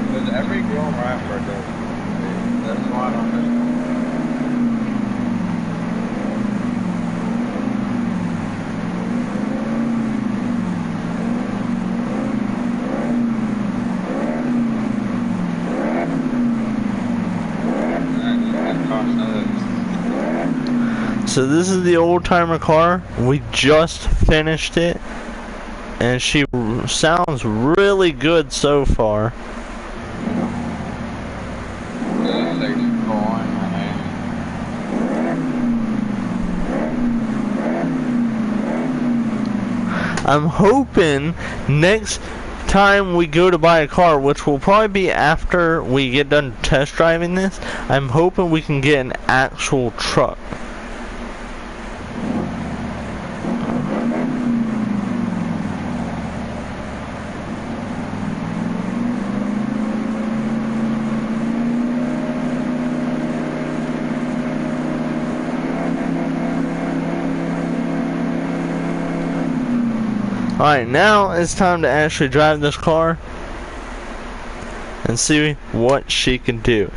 Because every girl rapper does it. That's why I don't listen to it. So this is the old timer car. We just finished it, and she sounds really good so far. I'm hoping next time we go to buy a car, which will probably be after we get done test driving this, I'm hoping we can get an actual truck. Alright, now it's time to actually drive this car and see what she can do.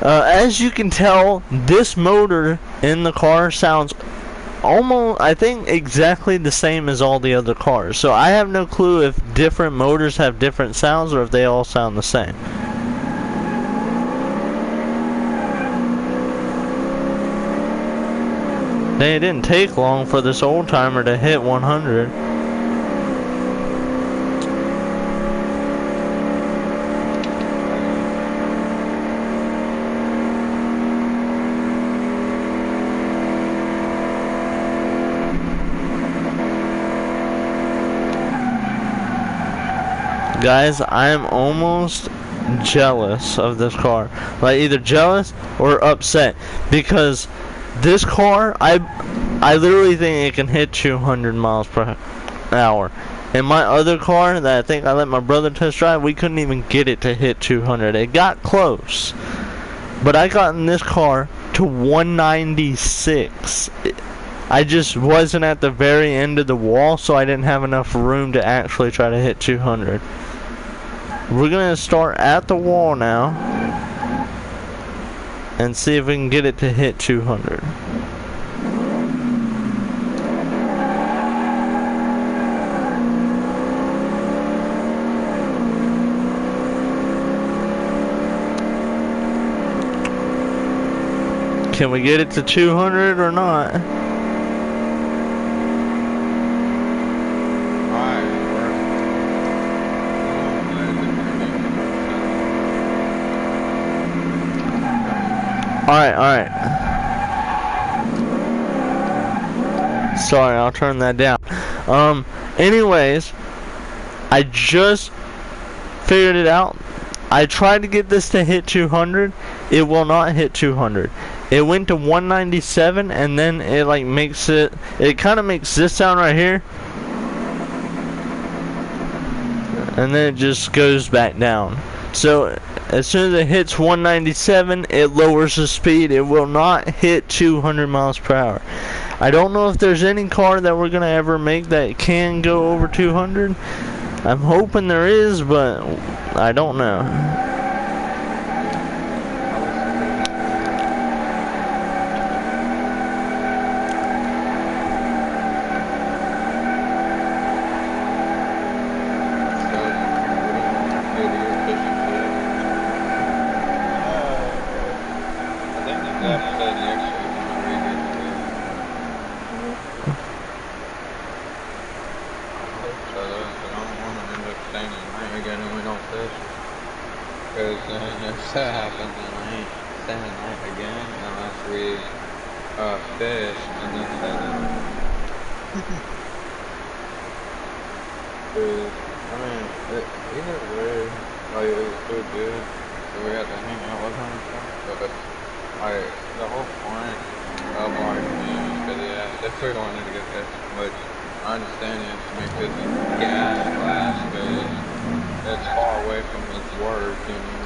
As you can tell, this motor in the car sounds almost, I think, exactly the same as all the other cars. So I have no clue if different motors have different sounds or if they all sound the same. It didn't take long for this old timer to hit 100. Guys, I am almost jealous of this car. Like, either jealous or upset, because this car, I literally think it can hit 200 miles per hour. In my other car that I think I let my brother test drive, we couldn't even get it to hit 200. It got close, but I got in this car to 196. I just wasn't at the very end of the wall, so I didn't have enough room to actually try to hit 200. We're gonna start at the wall now and see if we can get it to hit 200. Can we get it to 200 or not? Alright. Sorry, I'll turn that down. Anyways, I just figured it out. I tried to get this to hit 200. It will not hit 200. It went to 197, and then it like makes it kind of makes this sound right here. And then it just goes back down. So as soon as it hits 197, it lowers the speed. It will not hit 200 miles per hour. I don't know if there's any car that we're gonna ever make that can go over 200. I'm hoping there is, but I don't know. If that happens, then I ain't staying night again unless we fish and then set it. I mean, either way, like, it was still good. So we had to hang out with him and stuff. But like, the whole point of our team is because if we wanted to get this, which I understand is to make this gas class because it's far away from his work, you know.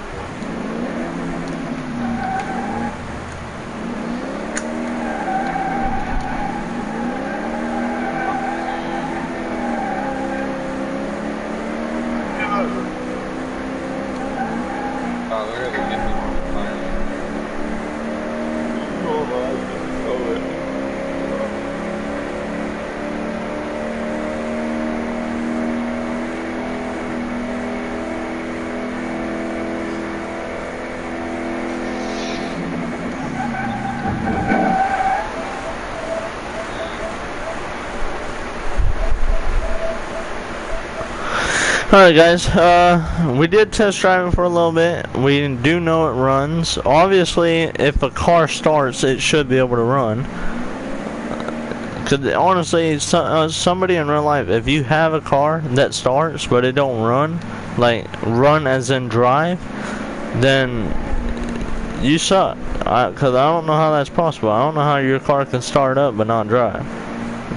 Alright guys, we did test drive it for a little bit. We do know it runs. Obviously, if a car starts, it should be able to run. Cause honestly, somebody in real life, if you have a car that starts but it don't run, like run as in drive, then you suck. Cause I don't know how that's possible. I don't know how your car can start up but not drive.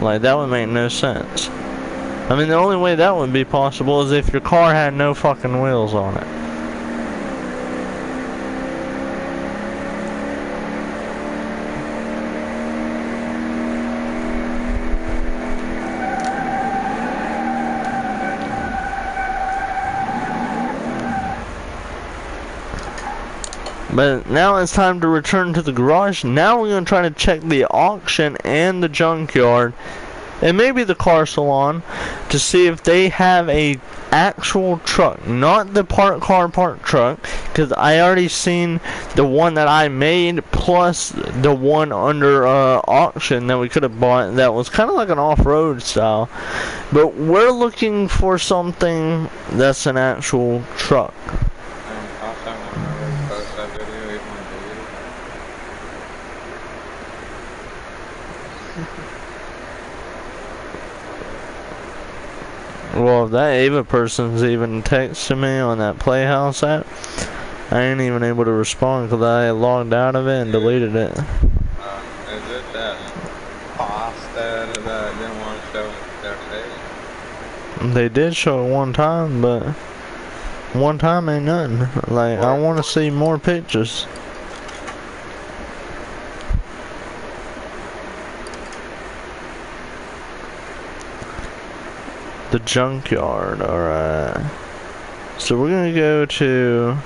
Like that would make no sense. I mean, the only way that would be possible is if your car had no fucking wheels on it. But now it's time to return to the garage. Now we're going to try to check the auction and the junkyard and maybe the car salon to see if they have a actual truck, not the park truck, because I already seen the one that I made plus the one under auction that we could have bought that was kind of like an off-road style. But we're looking for something that's an actual truck. Well, if that Ava person's even texting me on that Playhouse app, I ain't even able to respond because I logged out of it and deleted it. Is it that pasta that didn't want to show their face? They did show it one time, but one time ain't nothing. Like, I want to see more pictures. The junkyard, alright. So we're gonna go to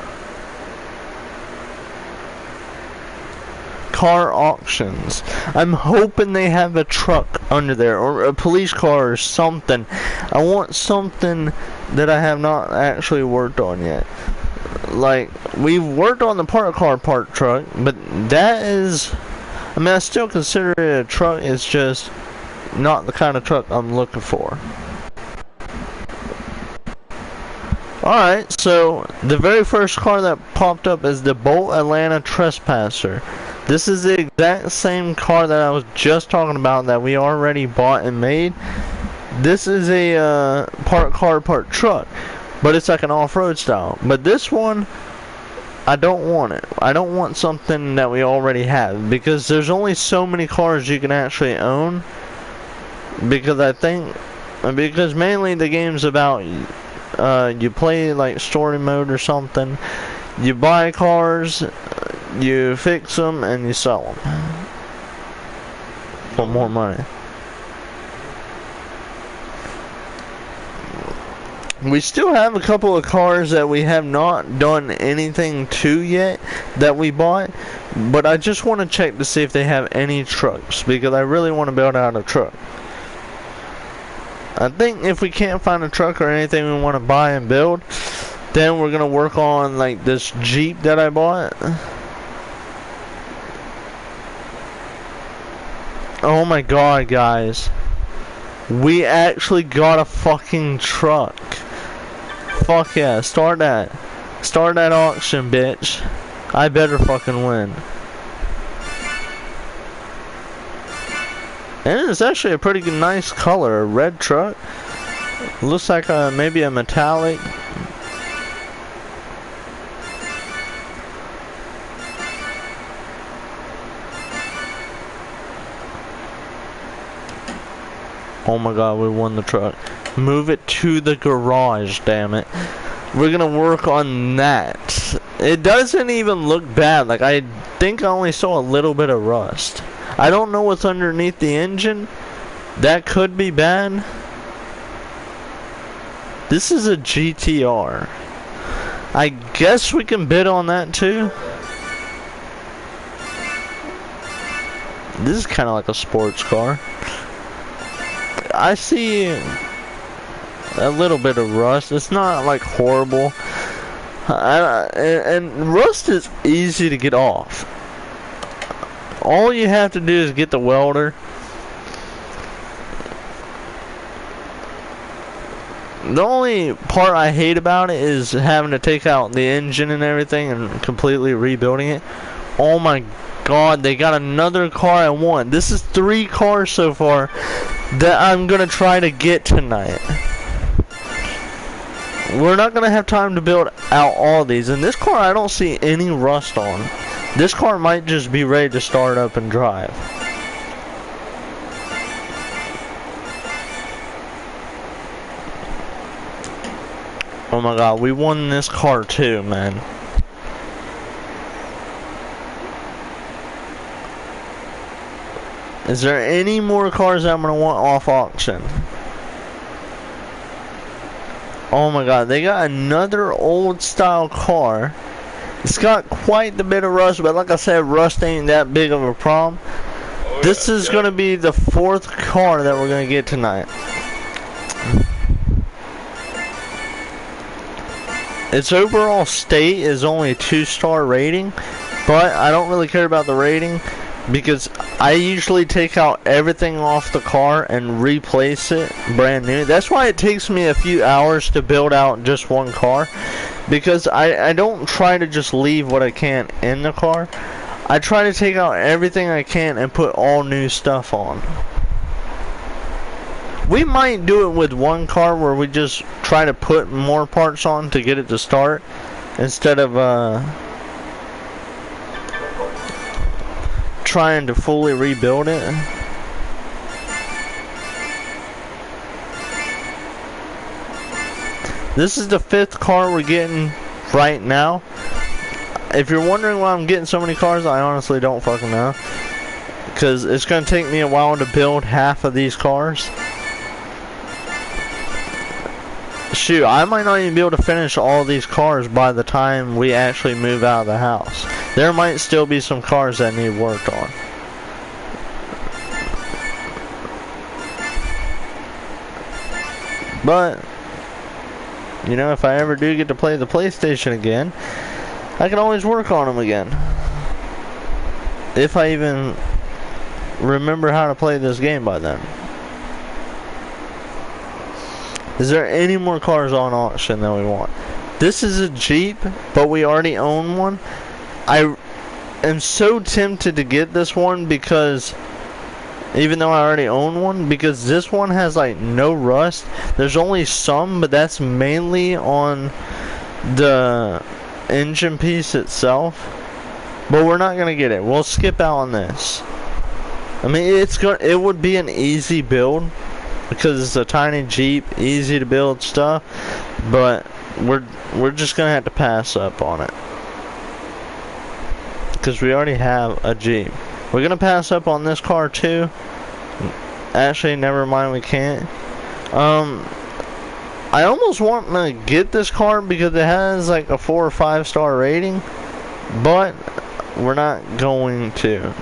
car auctions. I'm hoping they have a truck under there or a police car or something. I want something that I have not actually worked on yet. Like, we've worked on the park truck, but that is, I mean, I still consider it a truck. It's just not the kind of truck I'm looking for. Alright, so the very first car that popped up is the Bolt Atlanta Trespasser. This is the exact same car that I was just talking about that we already bought and made. This is a park truck, but it's like an off-road style. But this one, I don't want it. I don't want something that we already have because there's only so many cars you can actually own. Because mainly the game's about you play like story mode or something. You buy cars, you fix them, and you sell them for more money. We still have a couple of cars that we have not done anything to yet that we bought, but I just want to check to see if they have any trucks because I really want to build out a truck. I think if we can't find a truck or anything we want to buy and build, then we're gonna work on like this Jeep that I bought. Oh my god, guys. We actually got a fucking truck. Fuck yeah, start that. Start that auction, bitch. I better fucking win. And it's actually a pretty nice color, a red truck. Looks like maybe a metallic. Oh my god, we won the truck. Move it to the garage, damn it. We're gonna work on that. It doesn't even look bad. Like, I think I only saw a little bit of rust. I don't know what's underneath the engine. That could be bad. This is a GTR. I guess we can bid on that too. This is kind of like a sports car. I see a little bit of rust. It's not like horrible. And rust is easy to get off. All you have to do is get the welder. The only part I hate about it is having to take out the engine and everything and completely rebuilding it. Oh my god, they got another car I want. This is 3 cars so far that I'm gonna try to get tonight. We're not gonna have time to build out all these, and this car I don't see any rust on. This car might just be ready to start up and drive. Oh my god, we won this car too, man. Is there any more cars I'm gonna want off auction? Oh my god, they got another old style car. It's got quite a bit of rust, but like I said, rust ain't that big of a problem. Oh, this is gonna be the 4th car that we're gonna get tonight. Its overall state is only a 2-star rating, but I don't really care about the rating because I usually take out everything off the car and replace it brand new. That's why it takes me a few hours to build out just one car, because I don't try to just leave what I can in the car. I try to take out everything I can and put all new stuff on. We might do it with one car where we just try to put more parts on to get it to start instead of trying to fully rebuild it. This is the 5th car we're getting right now. If you're wondering why I'm getting so many cars, I honestly don't fucking know. Because it's going to take me a while to build half of these cars. Shoot, I might not even be able to finish all these cars by the time we actually move out of the house. There might still be some cars that need worked on. But, you know, if I ever do get to play the PlayStation again, I can always work on them again. If I even remember how to play this game by then. Is there any more cars on auction that we want? This is a Jeep, but we already own one. I am so tempted to get this one because, even though I already own one, because this one has like no rust. There's only some, but that's mainly on the engine piece itself. But we're not gonna get it. We'll skip out on this. I mean, it would be an easy build because it's a tiny Jeep, easy to build stuff. But we're just gonna have to pass up on it because we already have a Jeep. We're gonna pass up on this car too. Actually, never mind, we can't. I almost want to get this car because it has like a 4 or 5 star rating, but we're not going to.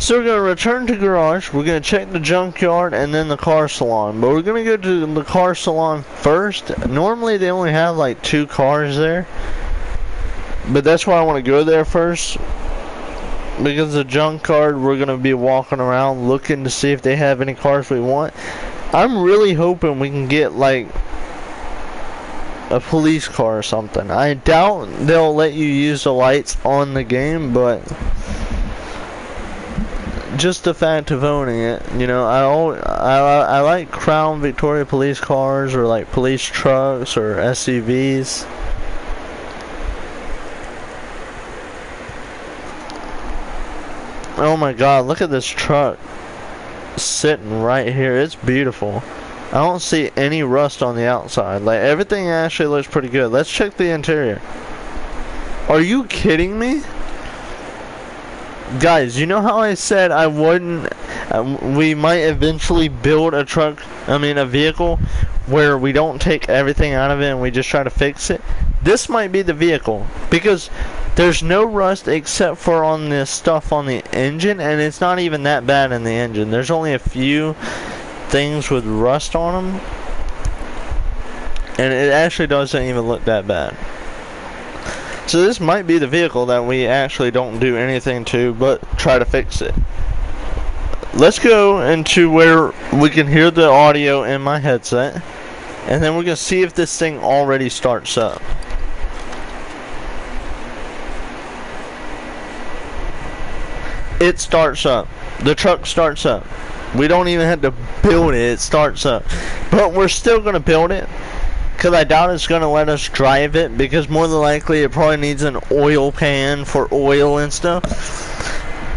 So we're going to return to garage, we're going to check the junkyard and then the car salon. But we're going to go to the car salon first. Normally they only have like 2 cars there. But that's why I want to go there first. Because the junkyard, we're going to be walking around looking to see if they have any cars we want. I'm really hoping we can get like a police car or something. I doubt they'll let you use the lights on the game, but just the fact of owning it, you know, I like Crown Victoria police cars or like police trucks or SUVs. Oh my god, look at this truck sitting right here. It's beautiful. I don't see any rust on the outside. Like, everything actually looks pretty good. Let's check the interior. Are you kidding me? Guys, you know how I said I wouldn't, we might eventually build a vehicle where we don't take everything out of it and we just try to fix it? This might be the vehicle, because there's no rust except for on this stuff on the engine, and it's not even that bad in the engine. There's only a few things with rust on them, and it actually doesn't even look that bad. So this might be the vehicle that we actually don't do anything to but try to fix it. Let's go into where we can hear the audio in my headset. and then we're gonna see if this thing already starts up. It starts up. The truck starts up. We don't even have to build it. It starts up. But we're still gonna build it, because I doubt it's gonna let us drive it, because more than likely it probably needs an oil pan for oil and stuff.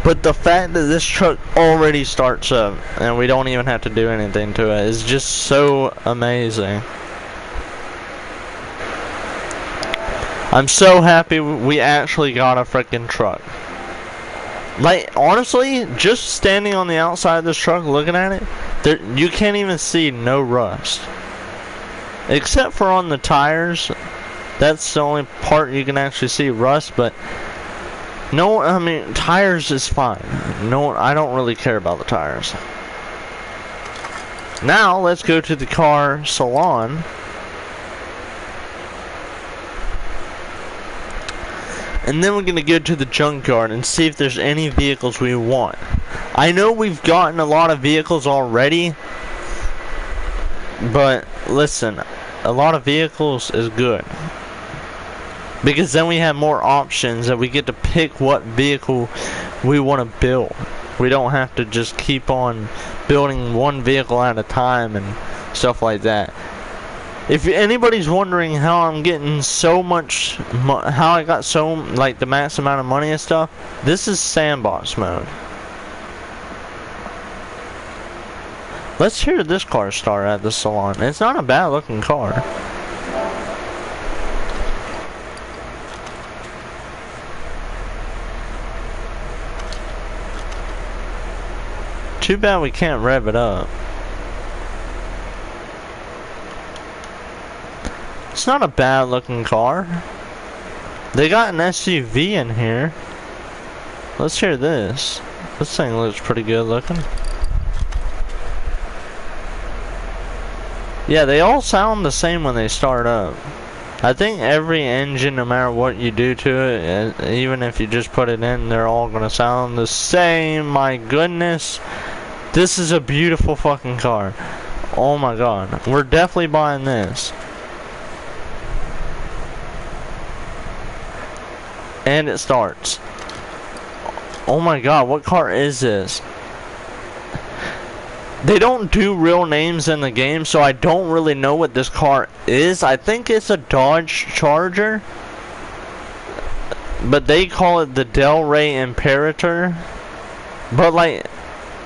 But the fact that this truck already starts up and we don't even have to do anything to it is just so amazing. I'm so happy we actually got a freaking truck. Like, honestly, just standing on the outside of this truck looking at it, you can't even see no rust. Except for on the tires. That's the only part you can actually see rust, but no, I mean, tires is fine. No, I don't really care about the tires. Now, let's go to the car salon. And then we're going to go to the junkyard and see if there's any vehicles we want. I know we've gotten a lot of vehicles already, but listen, a lot of vehicles is good. Because then we have more options and we get to pick what vehicle we want to build. We don't have to just keep on building one vehicle at a time and stuff like that. If anybody's wondering how I'm getting so much, how I got so, like, the max amount of money and stuff, this is sandbox mode. Let's hear this car start at the salon. It's not a bad looking car. Too bad we can't rev it up. It's not a bad looking car. They got an SUV in here. Let's hear this. This thing looks pretty good looking. Yeah, they all sound the same when they start up. I think every engine, no matter what you do to it, even if you just put it in, they're all gonna sound the same. My goodness. This is a beautiful fucking car. Oh my god. We're definitely buying this. And it starts. Oh my god, what car is this? They don't do real names in the game, so I don't really know what this car is. I think it's a Dodge Charger, but they call it the Del Rey Imperator. But like,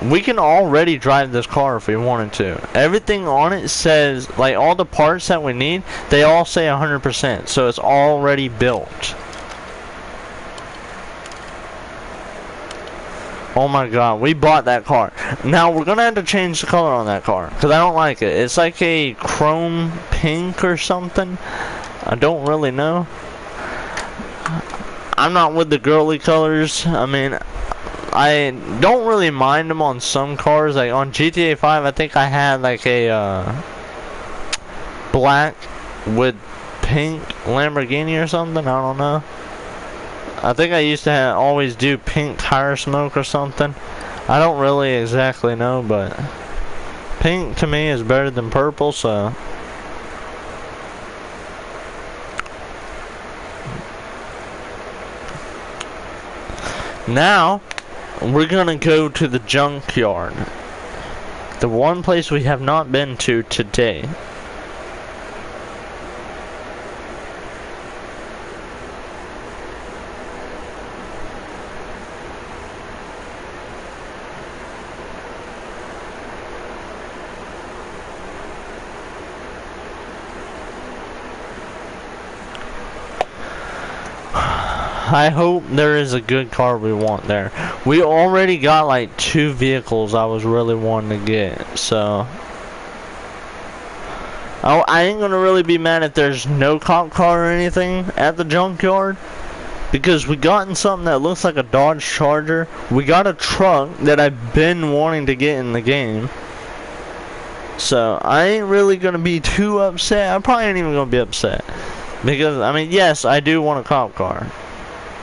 we can already drive this car if we wanted to. Everything on it says, like, all the parts that we need, they all say 100%, so it's already built. Oh my god, we bought that car. Now we're gonna have to change the color on that car, because I don't like it. It's like a chrome pink or something. I don't really know. I'm not with the girly colors. I mean, I don't really mind them on some cars. Like on GTA 5, I think I had like a black with pink Lamborghini or something. I don't know. I think I used to always do pink tire smoke or something. I don't really exactly know, but pink to me is better than purple, so. Now, we're gonna go to the junkyard. The one place we have not been to today. I hope there is a good car we want there. We already got like 2 vehicles I was really wanting to get, so I ain't gonna really be mad if there's no cop car or anything at the junkyard, because we gotten something that looks like a Dodge Charger. We got a truck that I've been wanting to get in the game, so I ain't really gonna be too upset. I probably ain't even gonna be upset, because I mean, yes, I do want a cop car,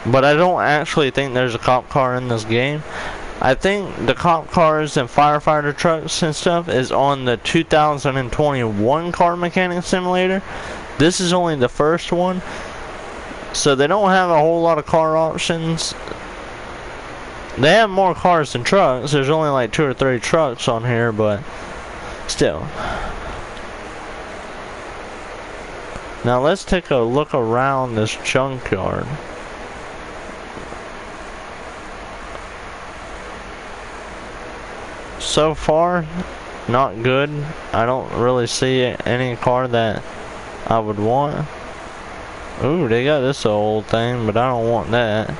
but I don't actually think there's a cop car in this game. I think the cop cars and firefighter trucks and stuff is on the 2021 Car Mechanic Simulator. This is only the first one, so they don't have a whole lot of car options. They have more cars than trucks. There's only like 2 or 3 trucks on here, but still. Now let's take a look around this junkyard. So far, not good. I don't really see any car that I would want. Ooh, they got this old thing, but I don't want that.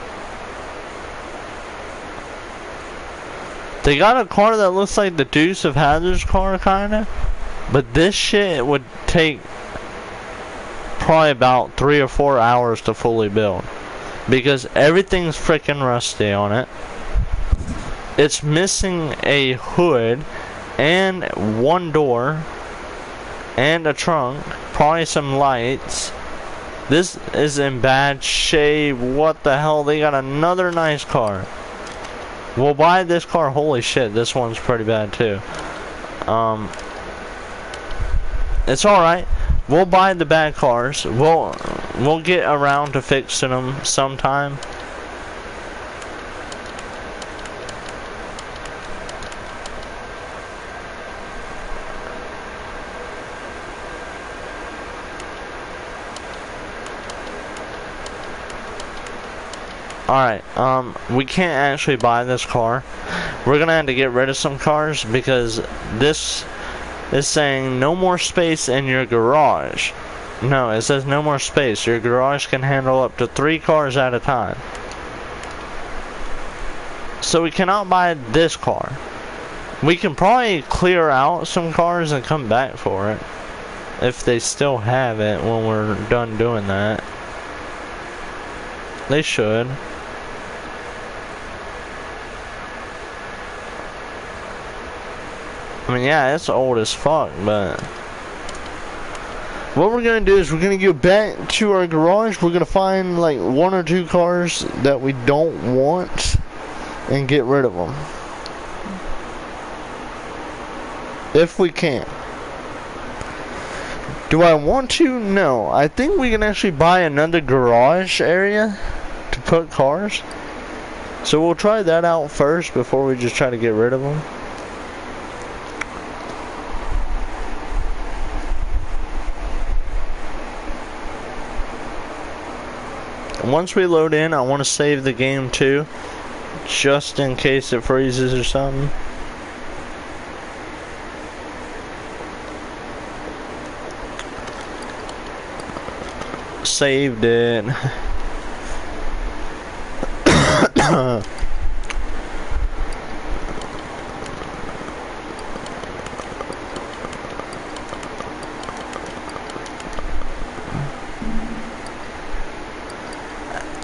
They got a car that looks like the Deuce of Hazzard's car, kinda. But this shit would take probably about 3 or 4 hours to fully build. Because everything's freaking rusty on it. It's missing a hood and 1 door and a trunk, probably some lights. This is in bad shape. What the hell? They got another nice car. We'll buy this car. Holy shit, this one's pretty bad too. It's alright. We'll buy the bad cars. We'll get around to fixing them sometime. Alright, we can't actually buy this car. We're gonna have to get rid of some cars because this is saying no more space in your garage. No, it says no more space. Your garage can handle up to 3 cars at a time. So we cannot buy this car. We can probably clear out some cars and come back for it. If they still have it when we're done doing that. They should. I mean, yeah, it's old as fuck, but what we're gonna do is we're gonna go back to our garage. We're gonna find like 1 or 2 cars that we don't want and get rid of them. If we can. Do I want to? No. I think we can actually buy another garage area to put cars. So we'll try that out first before we just try to get rid of them. Once we load in, I want to save the game too, just in case it freezes or something. Saved it.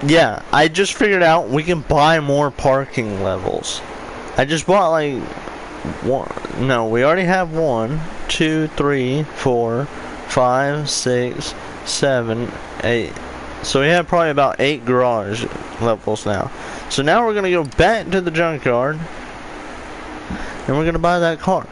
Yeah, I just figured out we can buy more parking levels. I just bought like one. No, we already have 1, 2, 3, 4, 5, 6, 7, 8. So we have probably about 8 garage levels now. So now we're gonna go back to the junkyard and we're gonna buy that car.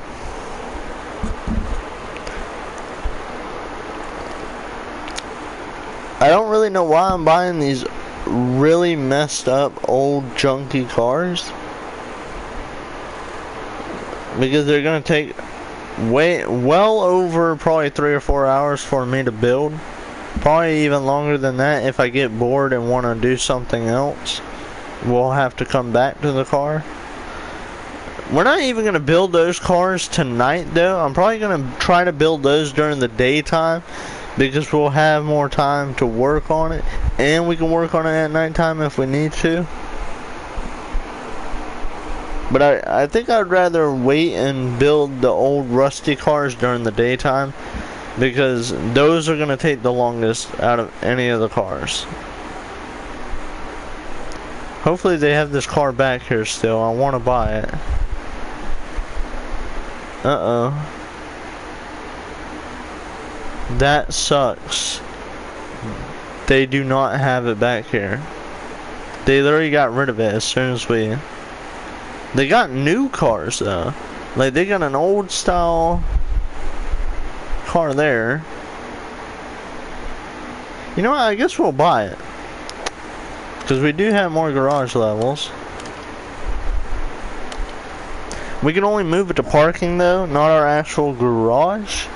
I don't really know why I'm buying these really messed up old junky cars, because they're gonna take well over probably 3 or 4 hours for me to build, probably even longer than that. If I get bored and want to do something else, we'll have to come back to the car. We're not even gonna build those cars tonight though. I'm probably gonna try to build those during the daytime, because we'll have more time to work on it, and we can work on it at nighttime if we need to. But I think I'd rather wait and build the old rusty cars during the daytime, because those are going to take the longest out of any of the cars. Hopefully they have this car back here still. I want to buy it. Uh-oh. That sucks. They do not have it back here. They literally got rid of it as soon as we... They got new cars though. Like they got an old style car there. You know what? I guess we'll buy it. Because we do have more garage levels. We can only move it to parking though, not our actual garage.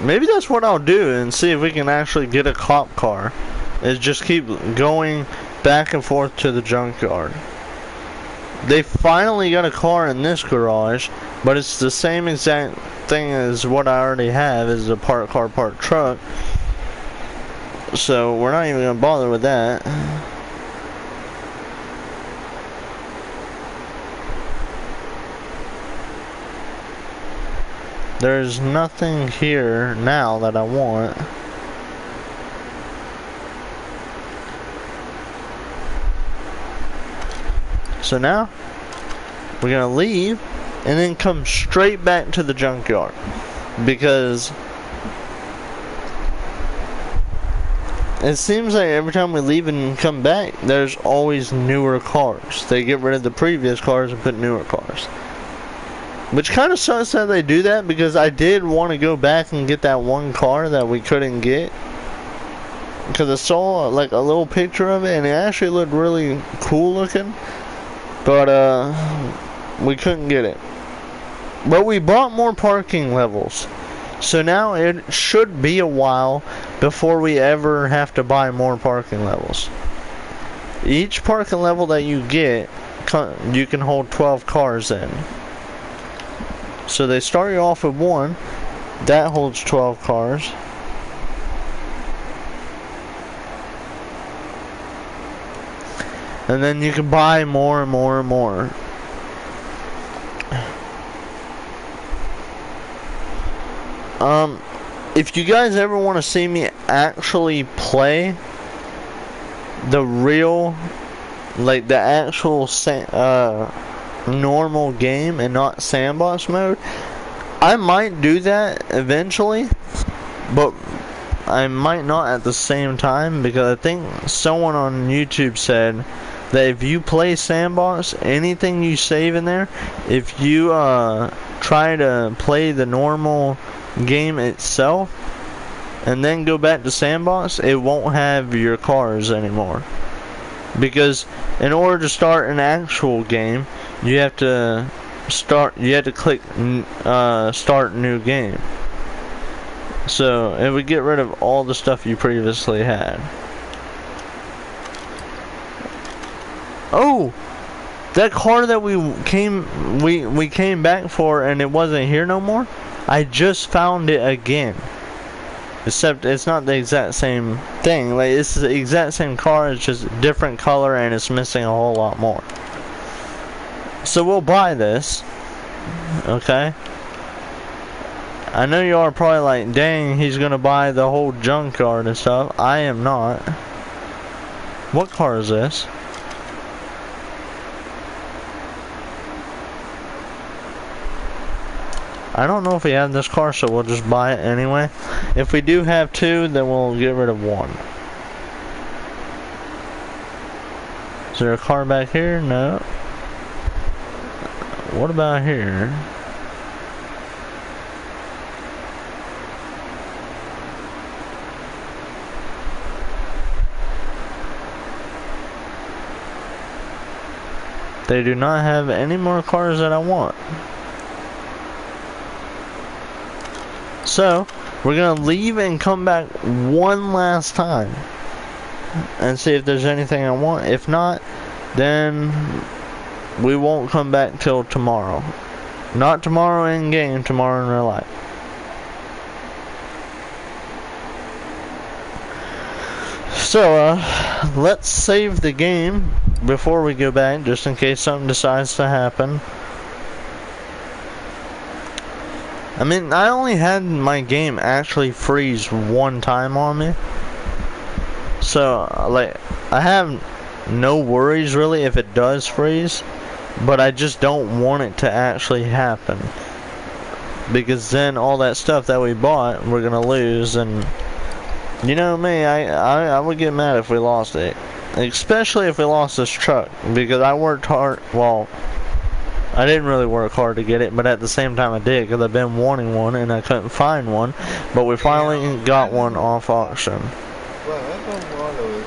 Maybe that's what I'll do and see if we can actually get a cop car. Is just keep going back and forth to the junkyard. They finally got a car in this garage, but it's the same exact thing as what I already have, is a parked car, parked truck. So we're not even gonna bother with that. There's nothing here now that I want. So now we're gonna leave and then come straight back to the junkyard, because it seems like every time we leave and come back, there's always newer cars. They get rid of the previous cars and put newer cars. Which kind of sucks that they do that, because I did want to go back and get that one car that we couldn't get. Because I saw like a little picture of it and it actually looked really cool looking. But we couldn't get it. But we bought more parking levels. So now it should be a while before we ever have to buy more parking levels. Each parking level that you get, you can hold 12 cars in. So they start you off with one that holds 12 cars. And then you can buy more and more and more. If you guys ever want to see me actually play the real, like the actual normal game and not sandbox mode, I might do that eventually, but I might not at the same time, because I think someone on YouTube said that if you play sandbox, anything you save in there, if you try to play the normal game itself and then go back to sandbox, it won't have your cars anymore. Because in order to start an actual game, you have to click start new game. So it would get rid of all the stuff you previously had. Oh, that car that we came back for and it wasn't here no more, I just found it again. Except it's not the exact same thing. Like, it's the exact same car, it's just different color and it's missing a whole lot more. So we'll buy this. Okay? I know you are probably like, dang, he's gonna buy the whole junkyard and stuff. I am not. What car is this? I don't know if we have this car, so we'll just buy it anyway. If we do have two, then we'll get rid of one. Is there a car back here? No. What about here? They do not have any more cars that I want. So, we're gonna leave and come back one last time and see if there's anything I want. If not, then we won't come back till tomorrow. Not tomorrow in game, tomorrow in real life. So, let's save the game before we go back, just in case something decides to happen. I mean, I only had my game actually freeze one time on me. So, like, I have no worries really if it does freeze. But I just don't want it to actually happen. Because then all that stuff that we bought, we're gonna lose. And, you know me, I would get mad if we lost it. especially if we lost this truck, because I worked hard. Well, I didn't really work hard to get it, but at the same time I did, because I've been wanting one and I couldn't find one. But we finally got one off auction. Well, that's a lot of us.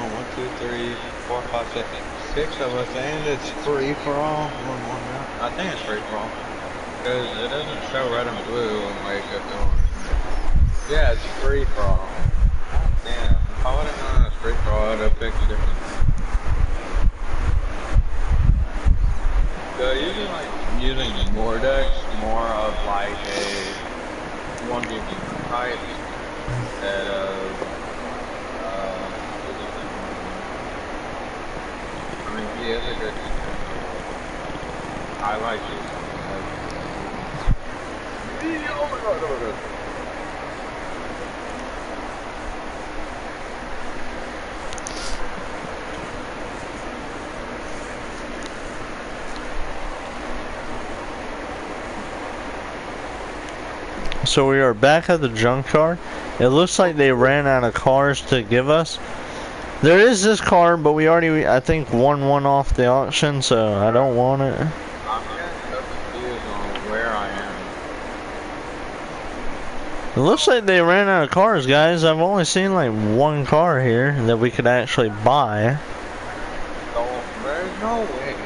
1, 2, 3, 4, 5, 6 of us, and it's free for all. I think it's free for all. Because it doesn't show red and blue and like if yeah, it's free for all. Damn, if I would have known it was free for all, I would have picked a different. So usually like using Mordex, more of like a 1v1 type instead of I mean he is a good I like it. Oh my god, oh my god. So we are back at the junkyard. It looks like they ran out of cars to give us. There is this car, but we already, I think, won one off the auction, so I don't want it. I'm getting so confused on where I am. It looks like they ran out of cars, guys. I've only seen like one car here that we could actually buy. So there's no way.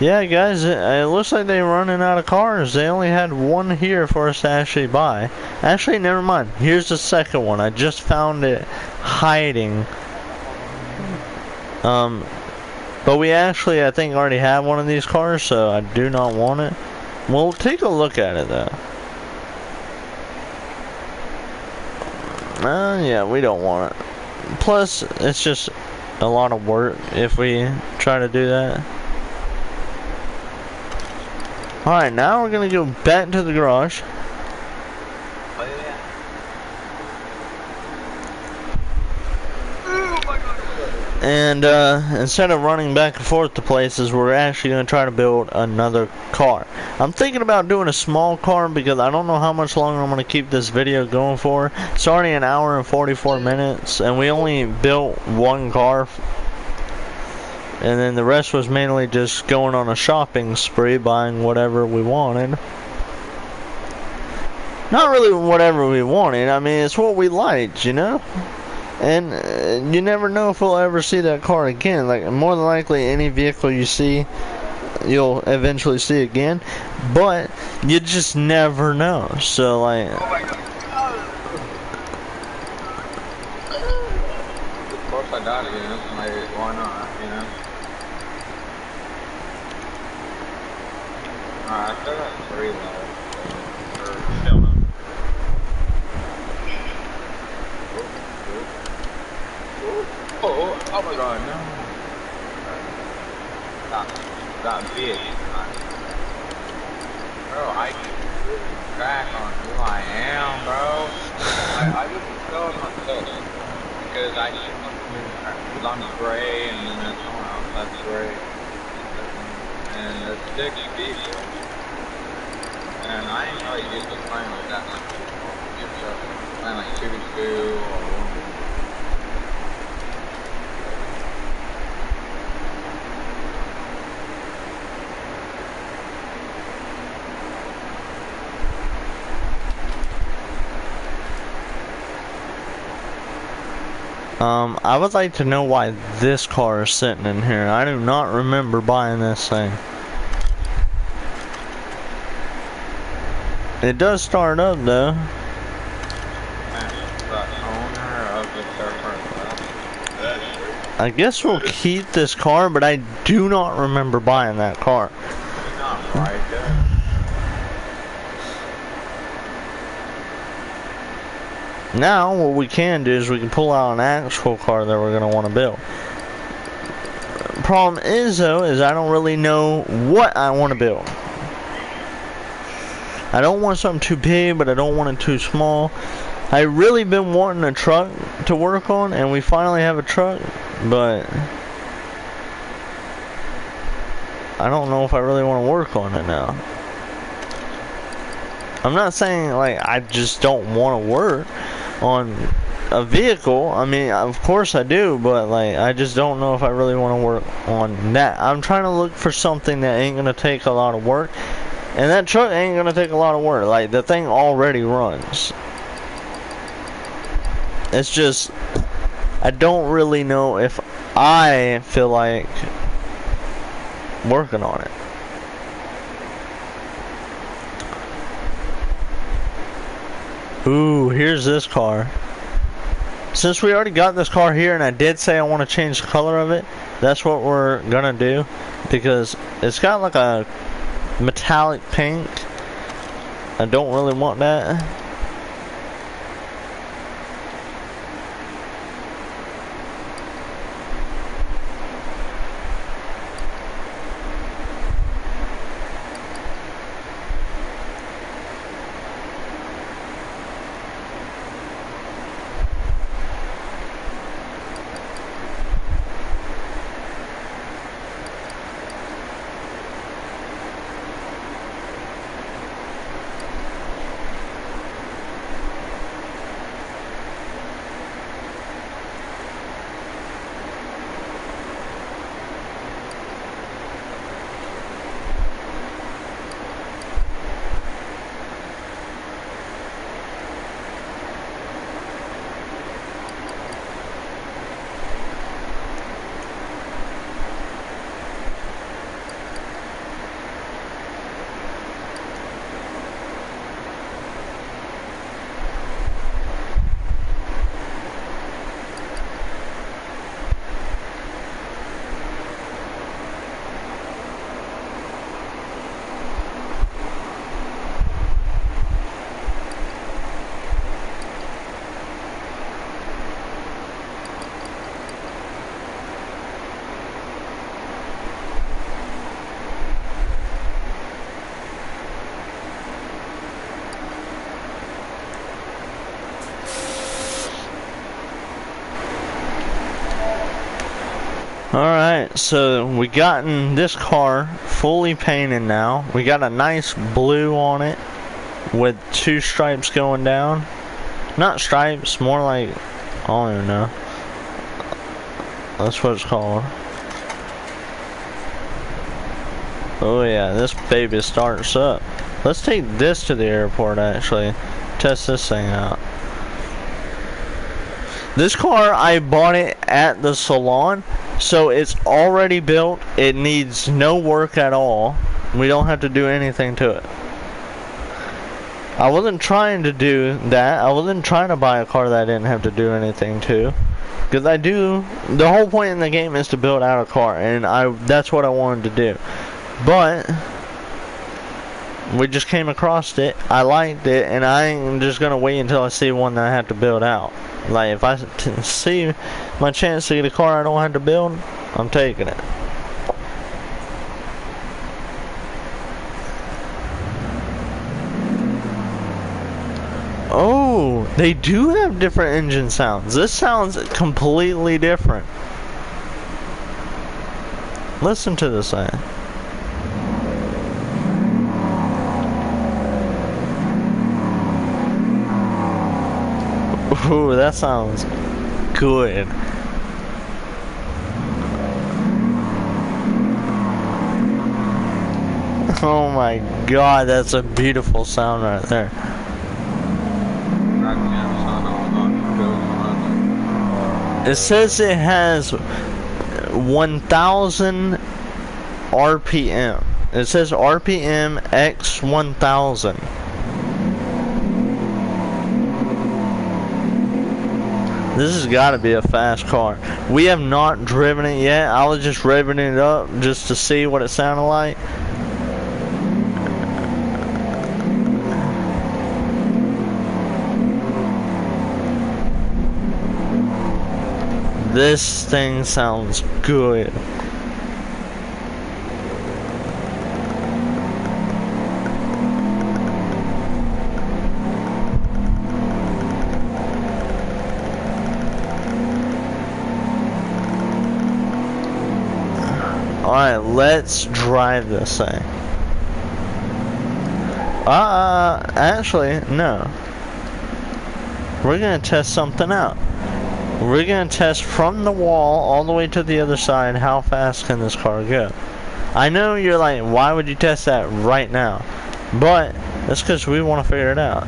Yeah, guys, it looks like they're running out of cars. They only had one here for us to actually buy. Actually, never mind. Here's the second one. I just found it hiding. But we actually, I think, already have one of these cars, so I do not want it. We'll take a look at it, though. Yeah, we don't want it. Plus, it's just a lot of work if we try to do that. Alright, now we're gonna go back to the garage. Oh, yeah. And instead of running back and forth to places, we're actually gonna try to build another car. I'm thinking about doing a small car because I don't know how much longer I'm gonna keep this video going for. It's already an hour and 44 minutes, and we only built one car. And then the rest was mainly just going on a shopping spree, buying whatever we wanted. Not really whatever we wanted, I mean, it's what we liked, you know? And you never know if we'll ever see that car again. Like, more than likely, any vehicle you see, you'll eventually see again. But, you just never know. So, like... Oh my god. Of course I died again, like, why not, you know? I still got 3 left. Or still not. Oh my god, no. That bitch. Bro, I can back on who I am, bro. I just feel myself. Because I'm gray and then there's someone else that's gray. And there's 6 people. And I ain't really used to playing like that much. Used to playing like 2v2 or 1v1. I would like to know why this car is sitting in here. I do not remember buying this thing. It does start up though. I guess we'll keep this car, but I do not remember buying that car. Now, what we can do is we can pull out an actual car that we're going to want to build. Problem is, though, is I don't really know what I want to build. I don't want something too big, but I don't want it too small. I really been wanting a truck to work on, and we finally have a truck, but I don't know if I really want to work on it now. I'm not saying, like, I just don't want to work. on a vehicle. I mean, of course I do, but like I just don't know if I really want to work on that. I'm trying to look for something that ain't gonna take a lot of work, and that truck ain't gonna take a lot of work. Like the thing already runs. It's just I don't really know if I feel like working on it. Ooh, here's this car. Since we already got this car here, and I did say I want to change the color of it, that's what we're gonna do, because it's got like a metallic pink. I don't really want that. Alright, so we gotten this car fully painted now. We got a nice blue on it with 2 stripes going down. Not stripes, more like, I don't even know. That's what it's called. Oh yeah, this baby starts up. Let's take this to the airport actually. Test this thing out. This car, I bought it at the salon, so it's already built. It needs no work at all. We don't have to do anything to it. I wasn't trying to do that. I wasn't trying to buy a car that I didn't have to do anything to. Because I do, the whole point in the game is to build out a car, and that's what I wanted to do. But we just came across it, I liked it, and I'm just gonna wait until I see one that I have to build out. Like if I see my chance to get a car I don't have to build, I'm taking it. Oh, they do have different engine sounds. This sounds completely different. Listen to this thing. Ooh, that sounds good. Oh my god, that's a beautiful sound right there. It says it has 1,000 RPM. It says RPM X 1,000. This has got to be a fast car. We have not driven it yet. I was just revving it up just to see what it sounded like. This thing sounds good. Alright, let's drive this thing. Actually, no. we're gonna test something out. We're gonna test from the wall all the way to the other side, how fast can this car go. I know you're like, why would you test that right now? But that's because we want to figure it out.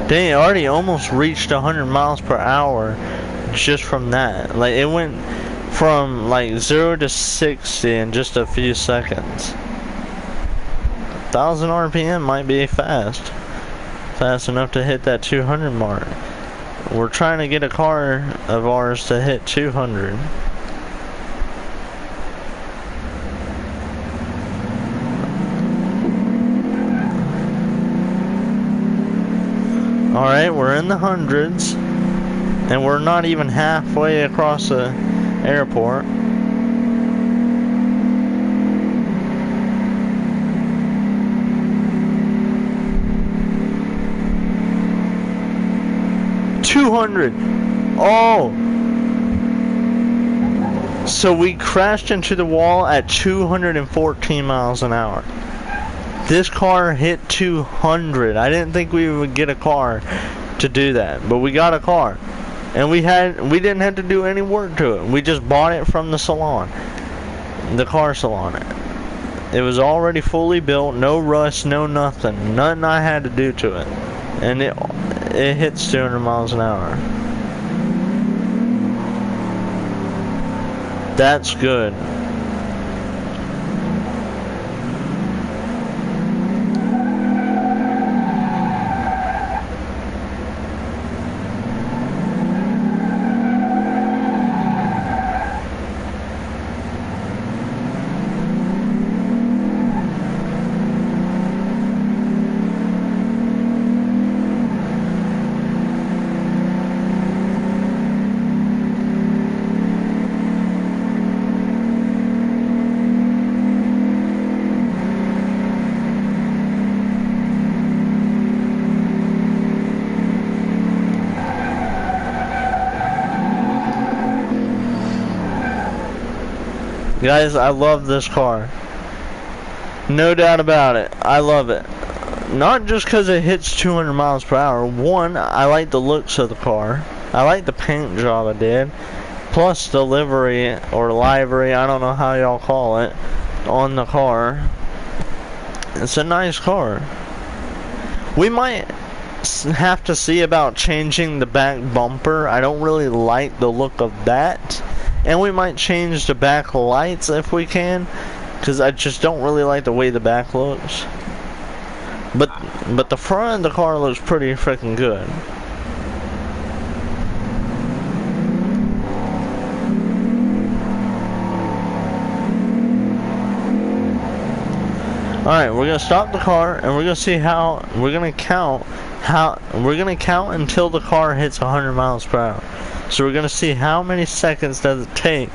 Dang, it already almost reached 100 miles per hour just from that. Like, it went from like 0 to 60 in just a few seconds. 1,000 RPM might be fast enough to hit that 200 mark. We're trying to get a car of ours to hit 200. Alright, we're in the hundreds, and we're not even halfway across the airport. Oh! So we crashed into the wall at 214 miles an hour. This car hit 200. I didn't think we would get a car to do that, but we got a car. And we didn't have to do any work to it. We just bought it from the salon. The car salon. It was already fully built, no rust, no nothing. Nothing I had to do to it. And it hits 200 miles an hour. That's good. Guys, I love this car. No doubt about it. I love it. Not just because it hits 200 miles per hour. One, I like the looks of the car. I like the paint job I did. Plus the livery, or livery, I don't know how y'all call it, on the car. It's a nice car. We might have to see about changing the back bumper. I don't really like the look of that. And we might change the back lights if we can, because I just don't really like the way the back looks. But the front of the car looks pretty freaking good. Alright, we're gonna stop the car and we're gonna see how we're gonna count until the car hits 100 miles per hour. So we're gonna see how many seconds does it take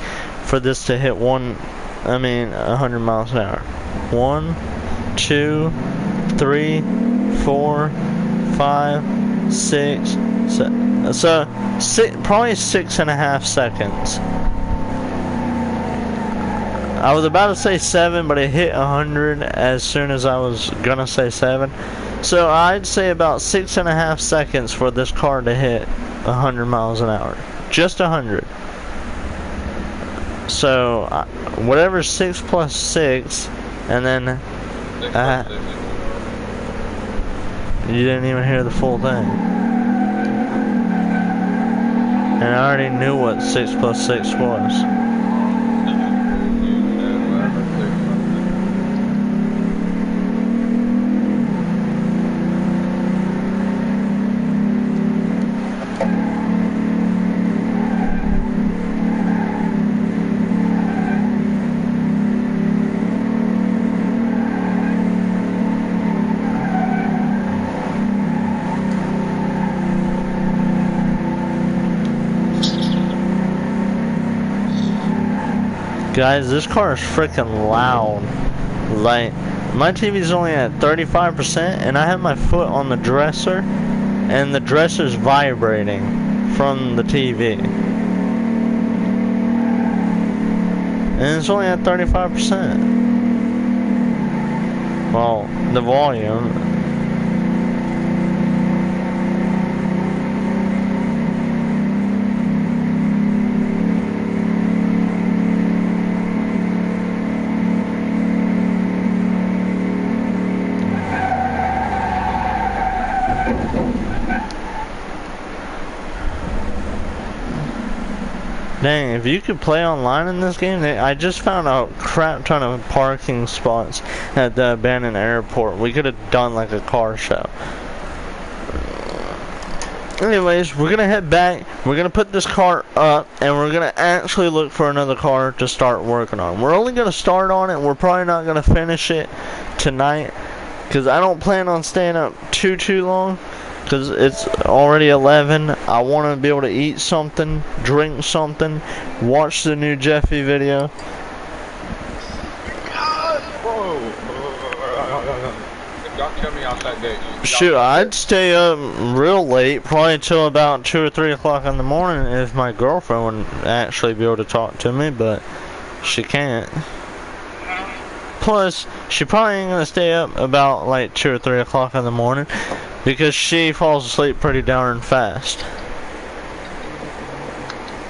for this to hit 100 miles an hour. 1, 2, 3, 4, 5, 6, 7. So probably 6.5 seconds. I was about to say 7, but it hit 100 as soon as I was gonna say 7. So I'd say about 6.5 seconds for this car to hit 100 miles an hour. Just 100. So whatever 6 plus 6, and then you didn't even hear the full thing. And I already knew what 6 plus 6 was. Guys, this car is freaking loud. Like, my TV's only at 35%, and I have my foot on the dresser, and the dresser's vibrating from the TV. And it's only at 35%. Well, the volume. Dang, if you could play online in this game, I just found a crap ton of parking spots at the abandoned airport. We could have done like a car show. Anyways, we're gonna head back. We're gonna put this car up, and we're gonna actually look for another car to start working on. We're only gonna start on it. We're probably not gonna finish it tonight, because I don't plan on staying up too long. Because it's already 11. I want to be able to eat something, drink something, watch the new Jeffy video. Don't kill me off that date. Shoot, I'd stay up real late, probably till about 2 or 3 o'clock in the morning if my girlfriend would actually be able to talk to me, but she can't. Plus, she probably ain't gonna stay up about like 2 or 3 o'clock in the morning because she falls asleep pretty darn fast.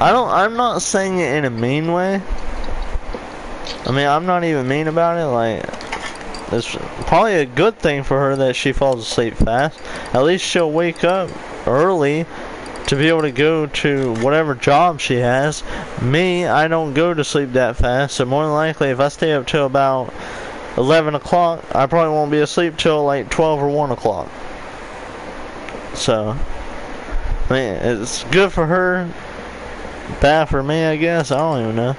I'm not saying it in a mean way. I mean, I'm not even mean about it. Like, it's probably a good thing for her that she falls asleep fast. At least she'll wake up early to be able to go to whatever job she has. Me, I don't go to sleep that fast, so more than likely if I stay up till about 11 o'clock, I probably won't be asleep till like 12 or 1 o'clock. So, I mean, it's good for her, bad for me, I guess. I don't even know.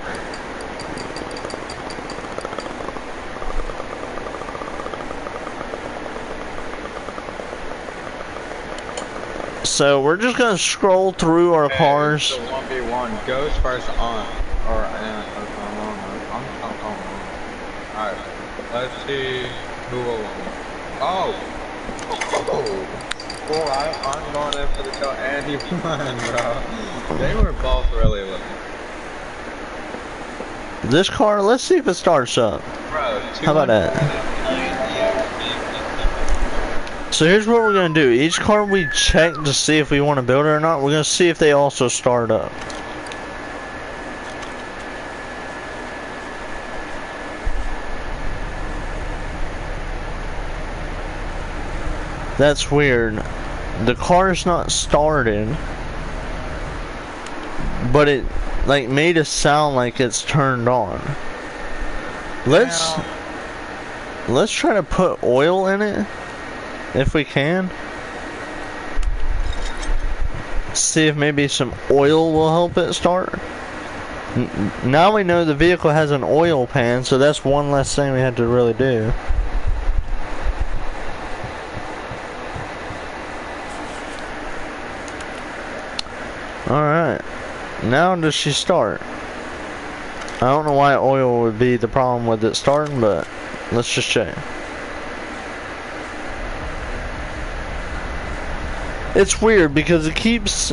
So we're just gonna scroll through our cars. So 1v1 goes first on, or I'm Alright, let's see who will win. Oh, boy, I'm going in for the kill, and he won, bro. They were both really looking. This car, let's see if it starts up. Bro, how about that? So here's what we're gonna do. Each car we check to see if we want to build it or not, we're gonna see if they also start up. That's weird. The car's not started, but it like made a sound like it's turned on. Let's try to put oil in it. If we can. See if maybe some oil will help it start. Now we know the vehicle has an oil pan, so that's one less thing we had to really do. Alright. Now does she start? I don't know why oil would be the problem with it starting, but let's just check. It's weird because it keeps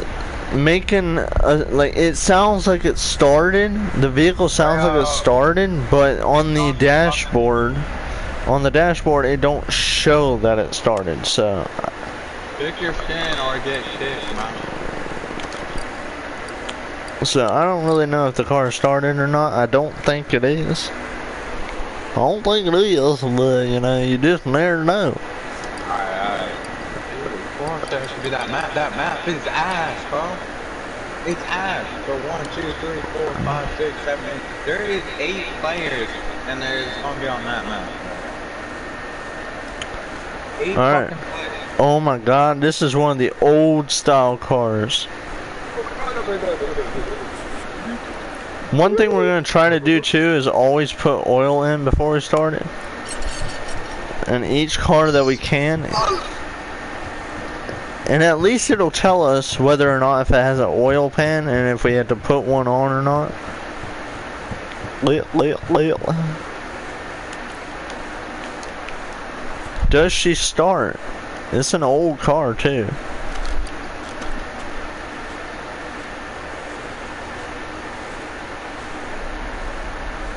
making like it sounds like it started. The vehicle sounds like it started, but on the dashboard, it don't show that it started. So pick your skin or get kicked, man. So I don't really know if the car started or not. I don't think it is. I don't think it is, but you know, you just never know. That should be that map. That map is ass, bro. It's ass. So 1, 2, 3, 4, 5, 6, 7, 8. There is 8 players, and there's gonna be on that map. 8 Alright. fucking players. Oh my god, this is one of the old style cars. One thing we're gonna try to do too is always put oil in before we start it. And each car that we can. And at least it'll tell us whether or not if it has an oil pan and if we have to put one on or not. Does she start? It's an old car too.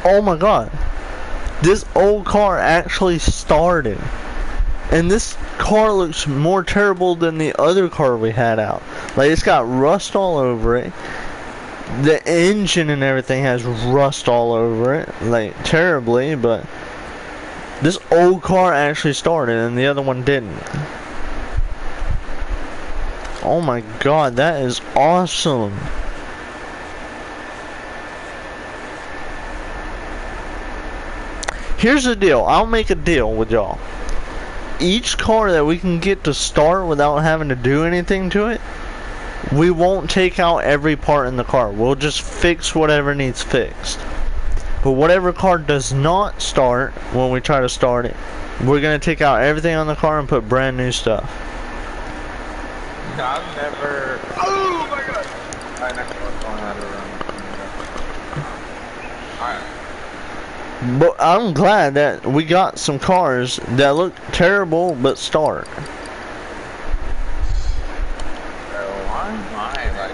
Oh my god. This old car actually started. And this car looks more terrible than the other car we had out. Like, it's got rust all over it. The engine and everything has rust all over it. Like, terribly, but this old car actually started and the other one didn't. Oh my god, that is awesome. Here's the deal. I'll make a deal with y'all. Each car that we can get to start without having to do anything to it, we won't take out every part in the car. We'll just fix whatever needs fixed. But whatever car does not start when we try to start it, we're going to take out everything on the car and put brand new stuff. I've never... Oh my god! I never know how to run. Alright. But I'm glad that we got some cars that look terrible but start. Why am I like...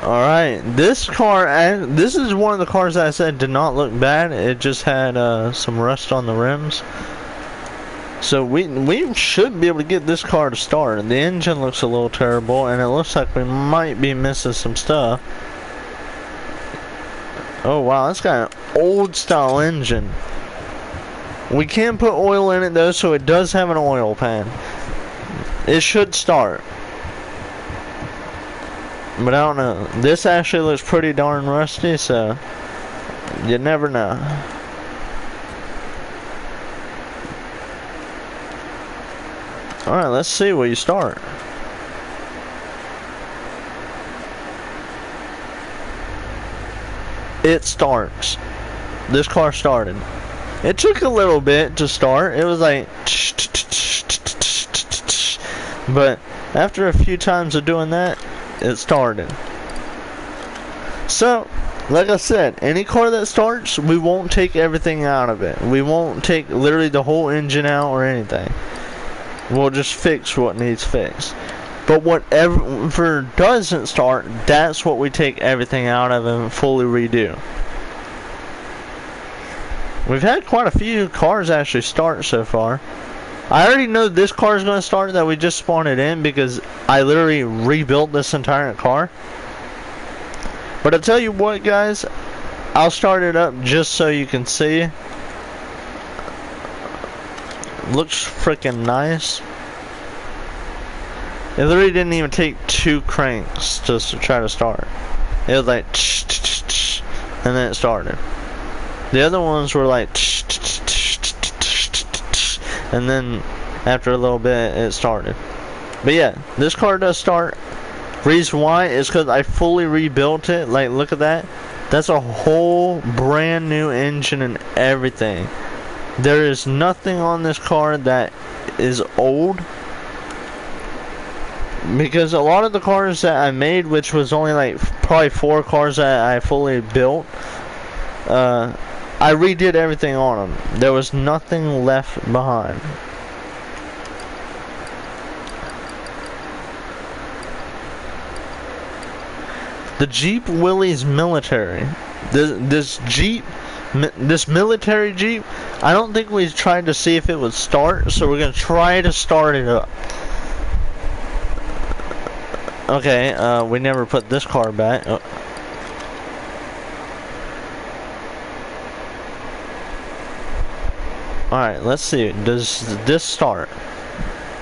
Alright, this car, this is one of the cars that I said did not look bad. It just had some rust on the rims. So we should be able to get this car to start. The engine looks a little terrible, and it looks like we might be missing some stuff. Oh wow, it's got an old style engine. We can put oil in it though, so it does have an oil pan. It should start. But I don't know. This actually looks pretty darn rusty, so you never know. Alright, let's see where you start. It starts. This car started. It took a little bit to start. It was like, but after a few times of doing that, it started. So, like I said, any car that starts, we won't take everything out of it. We won't take literally the whole engine out or anything. We'll just fix what needs fixed. But whatever doesn't start, that's what we take everything out of and fully redo. We've had quite a few cars actually start so far. I already know this car is going to start that we just spawned it in because I literally rebuilt this entire car. But I'll tell you what guys, I'll start it up just so you can see. Looks freaking nice. It literally didn't even take 2 cranks just to try to start. It was like and then it started. The other ones were like and then after a little bit it started. But yeah, this car does start. Reason why is because I fully rebuilt it. Like look at that. That's a whole brand new engine and everything. There is nothing on this car that is old. Because a lot of the cars that I made, which was only like probably 4 cars that I fully built, I redid everything on them. There was nothing left behind. The Jeep Willys military. This military Jeep, I don't think we tried to see if it would start, so we're going to try to start it up. Okay, we never put this car back. Oh. Alright, let's see. Does this start?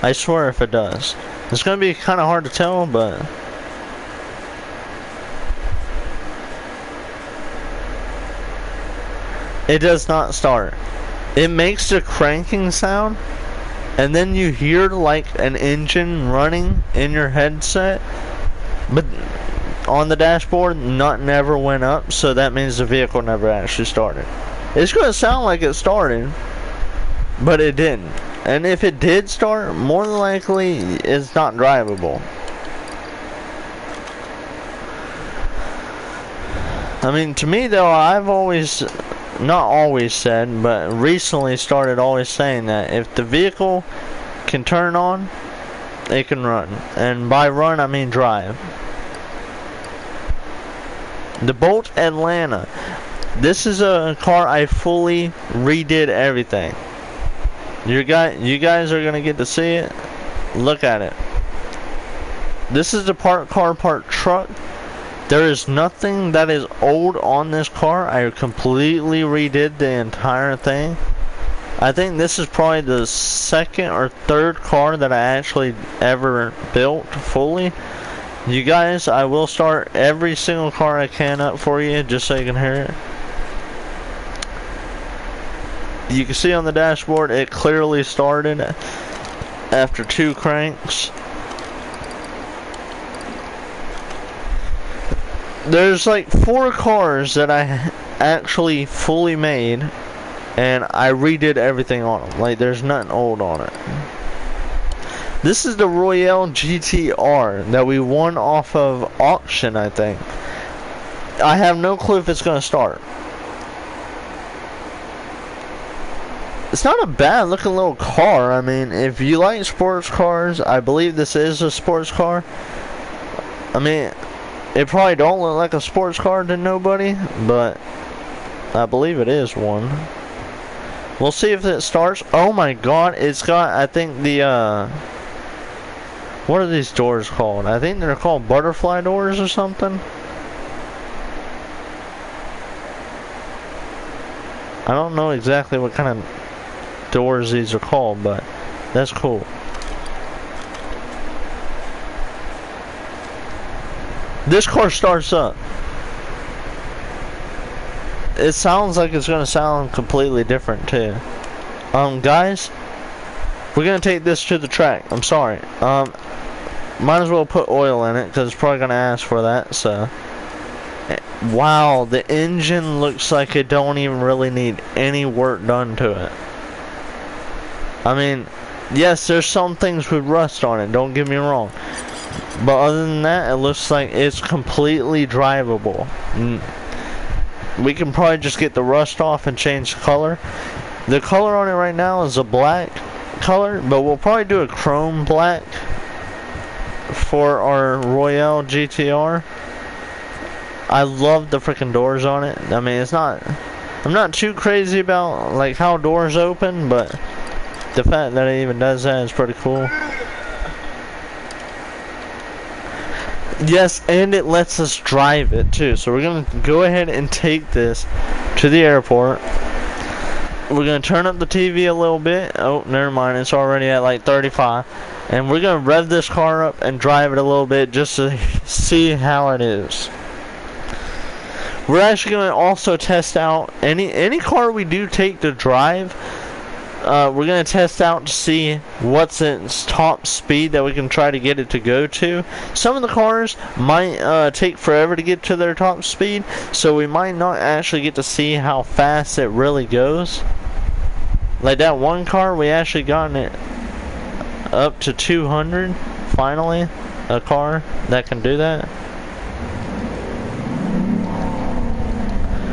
I swear if it does. It's going to be kind of hard to tell, but... it does not start. It makes the cranking sound, and then you hear like an engine running in your headset, but on the dashboard, never went up, so that means the vehicle never actually started. It's going to sound like it started, but it didn't. And if it did start, more than likely, it's not drivable. I mean, to me though, I've always... not always said, but recently started always saying that if the vehicle can turn on, it can run. And by run, I mean drive. The Bolt Atlanta. This is a car I fully redid everything. You guys are going to get to see it. Look at it. This is the part car, part truck. There is nothing that is old on this car. I completely redid the entire thing. I think this is probably the 2nd or 3rd car that I actually ever built fully. You guys, I will start every single car I can up for you, just so you can hear it. You can see on the dashboard, it clearly started after 2 cranks. There's like 4 cars that I actually fully made, and I redid everything on them. Like, there's nothing old on it. This is the Royale GTR that we won off of auction, I think. I have no clue if it's gonna start. It's not a bad looking little car. I mean, if you like sports cars, I believe this is a sports car. I mean, it probably don't look like a sports car to nobody, but I believe it is one. We'll see if it starts. Oh my god, it's got, I think, the, what are these doors called? I think they're called butterfly doors or something. I don't know exactly what kind of doors these are called, but that's cool. This car starts up. It sounds like it's gonna sound completely different too. Guys, we're gonna take this to the track. I'm sorry. Might as well put oil in it because it's probably gonna ask for that. So, wow, the engine looks like it don't even really need any work done to it. I mean, yes, there's some things with rust on it. Don't get me wrong. But other than that, it looks like it's completely drivable. We can probably just get the rust off and change the color. The color on it right now is a black color, but we'll probably do a chrome black for our Royale GTR. I love the freaking doors on it. I mean, it's not, I'm not too crazy about like how doors open, but the fact that it even does that is pretty cool. Yes, and it lets us drive it too. So we're gonna go ahead and take this to the airport. We're gonna turn up the TV a little bit. Oh, never mind, it's already at like 35. And we're gonna rev this car up and drive it a little bit just to see how it is. We're actually gonna also test out any car we do take to drive. We're going to test out to see what's its top speed that we can try to get it to go to. Some of the cars might take forever to get to their top speed, so we might not actually get to see how fast it really goes. Like that one car, we actually gotten it up to 200, finally. A car that can do that.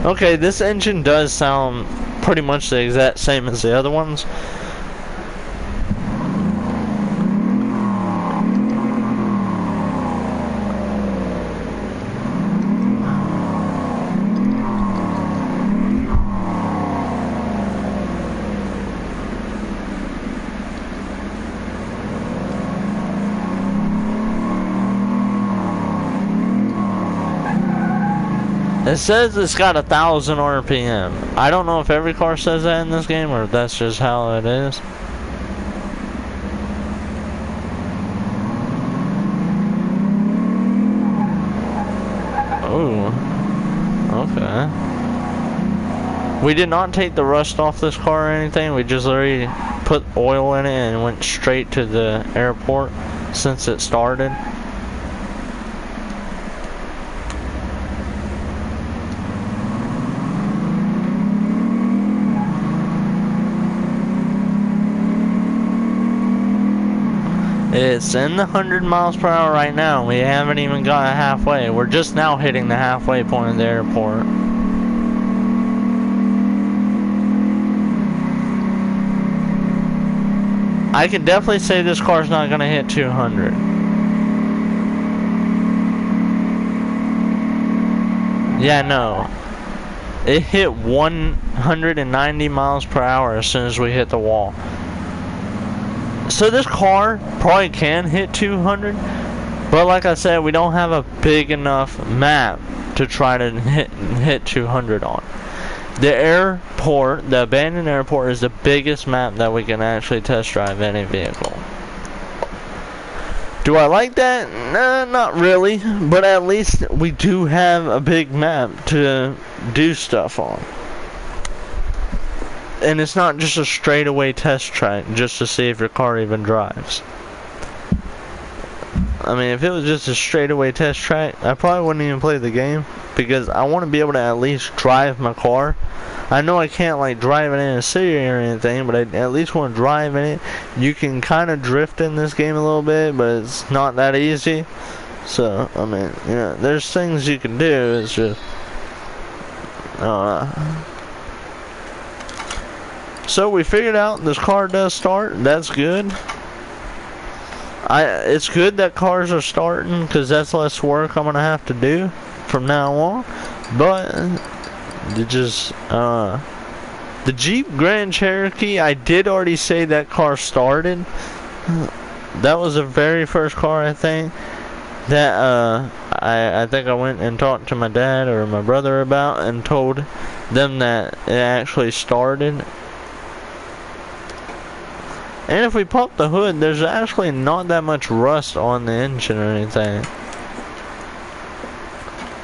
Okay, this engine does sound pretty much the exact same as the other ones. It says it's got 1,000 RPM. I don't know if every car says that in this game or if that's just how it is. Oh, okay. We did not take the rust off this car or anything. We just literally put oil in it and went straight to the airport since it started. It's in the 100 miles per hour right now. We haven't even gotten halfway. We're just now hitting the halfway point of the airport. I can definitely say this car's not going to hit 200. Yeah, no. It hit 190 miles per hour as soon as we hit the wall. So this car probably can hit 200, but like I said, we don't have a big enough map to try to hit 200 on. The airport, the abandoned airport, is the biggest map that we can actually test drive any vehicle. Do I like that? Nah, not really. But at least we do have a big map to do stuff on. And it's not just a straightaway test track just to see if your car even drives. I mean, if it was just a straightaway test track, I probably wouldn't even play the game. Because I want to be able to at least drive my car. I know I can't like drive it in a city or anything, but I at least want to drive in it. You can kind of drift in this game a little bit, but it's not that easy. So, I mean, you know, there's things you can do. It's just, so we figured out this car does start. That's good. It's good that cars are starting because that's less work I'm gonna have to do from now on. But it just the Jeep Grand Cherokee, I did already say that car started. That was the very first car I think that I think I went and talked to my dad or my brother about and told them that it actually started. And if we pop the hood, there's actually not that much rust on the engine or anything.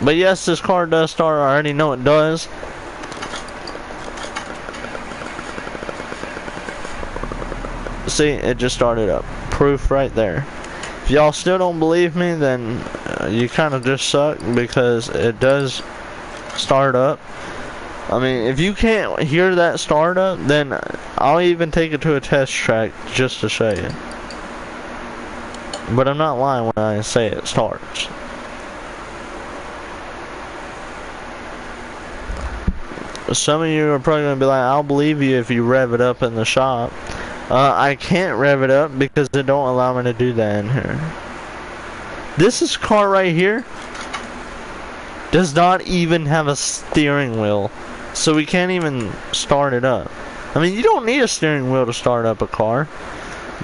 But yes, this car does start. I already know it does. See, it just started up. Proof right there. If y'all still don't believe me, then you kind of just suck because it does start up. I mean, if you can't hear that start up, then I'll even take it to a test track just to show you. But I'm not lying when I say it starts. Some of you are probably going to be like, I'll believe you if you rev it up in the shop. I can't rev it up because they don't allow me to do that in here. This car right here does not even have a steering wheel. So we can't even start it up. I mean, you don't need a steering wheel to start up a car.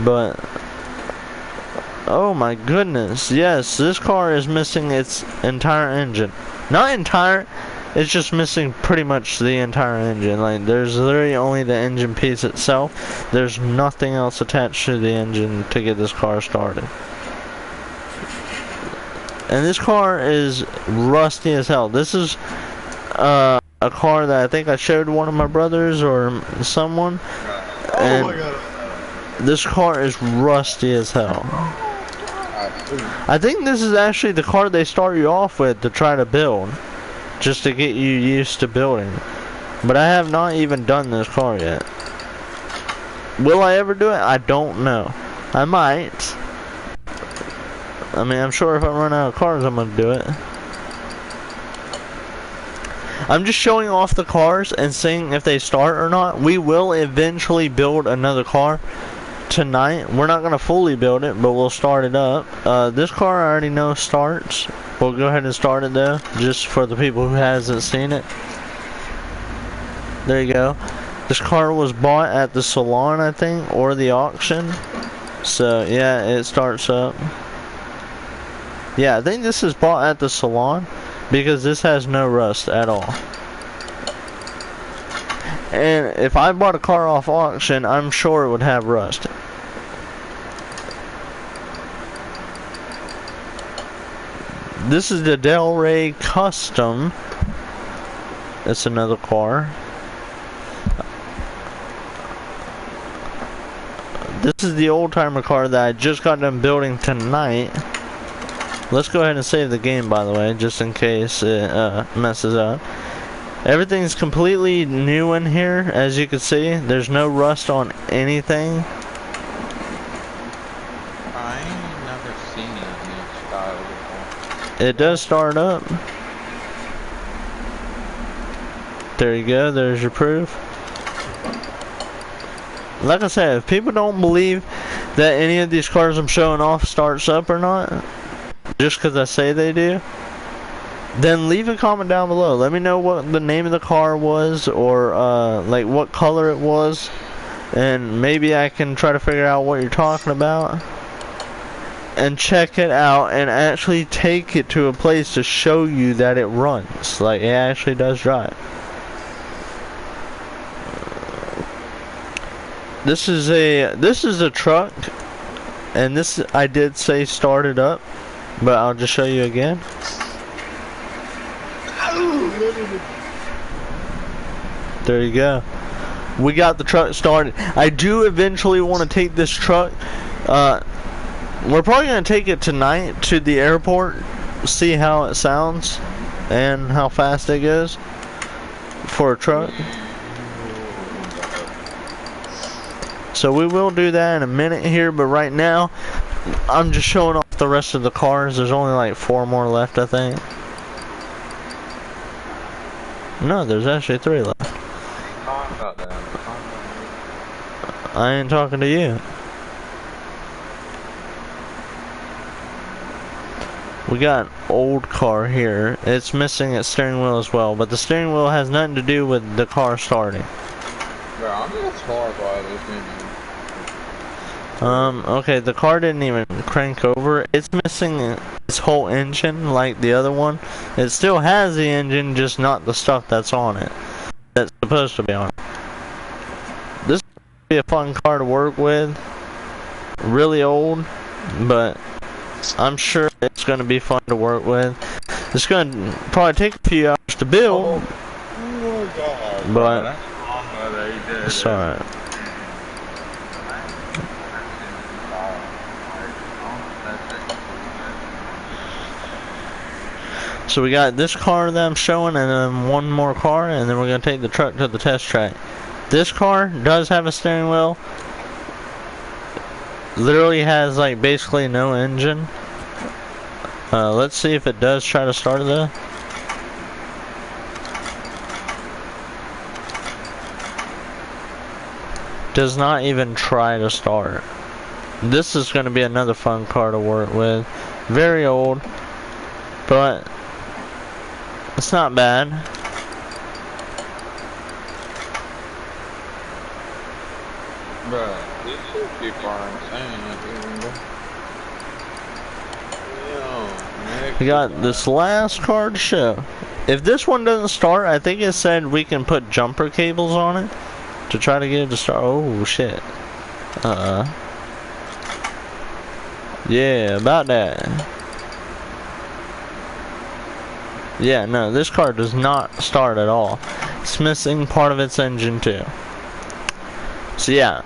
But, oh my goodness. Yes, this car is missing its entire engine. Not entire, it's just missing pretty much the entire engine. Like, there's literally only the engine piece itself. There's nothing else attached to the engine to get this car started. And this car is rusty as hell. This is, a car that I think I showed one of my brothers or someone, and this car is rusty as hell. I think this is actually the car they start you off with to try to build, just to get you used to building. But I have not even done this car yet. Will I ever do it? I don't know. I might. I mean, I'm sure if I run out of cars, I'm gonna do it. I'm just showing off the cars and seeing if they start or not. We will eventually build another car tonight. We're not going to fully build it, but we'll start it up. This car I already know starts. We'll go ahead and start it though, just for the people who hasn't seen it. There you go. This car was bought at the salon, I think, or the auction. So yeah, it starts up. Yeah, I think this is bought at the salon, because this has no rust at all. And if I bought a car off auction, I'm sure it would have rust. This is the Del Rey Custom. It's another car. This is the old timer car that I just got done building tonight. Let's go ahead and save the game, by the way, just in case it messes up. Everything's completely new in here, as you can see. There's no rust on anything. I ain't never seen a new style before. It does start up. There you go, there's your proof. Like I said, if people don't believe that any of these cars I'm showing off starts up or not, just because I say they do, then leave a comment down below. Let me know what the name of the car was, or like what color it was, and maybe I can try to figure out what you're talking about and check it out and actually take it to a place to show you that it runs, like it actually does drive. This is a truck and this I did say start it up, but I'll just show you again. There you go. We got the truck started. I do eventually want to take this truck. We're probably going to take it tonight to the airport, see how it sounds and how fast it goes for a truck. So we will do that in a minute here, but right now I'm just showing off the rest of the cars. There's only like 4 more left, I think. No, there's actually 3 left. I ain't talking to you. We got an old car here. It's missing its steering wheel as well, but the steering wheel has nothing to do with the car starting. Bro, I'm just horrified this thing. Okay, the car didn't even crank over. It's missing its whole engine like the other one. It still has the engine, just not the stuff that's on it. That's supposed to be on it. This will be a fun car to work with. Really old, but I'm sure it's going to be fun to work with. It's going to probably take a few hours to build. Oh God, but bro, it's alright. So we got this car that I'm showing, and then 1 more car, and then we're going to take the truck to the test track. This car does have a steering wheel. Literally has like basically no engine. Let's see if it does try to start it though. Does not even try to start. This is going to be another fun car to work with. Very old, but it's not bad. Bruh, this should be far insane. We got this last car to show. If this one doesn't start, I think it said we can put jumper cables on it to try to get it to start. Oh shit. Yeah, about that. Yeah, no, this car does not start at all. It's missing part of its engine too. So yeah,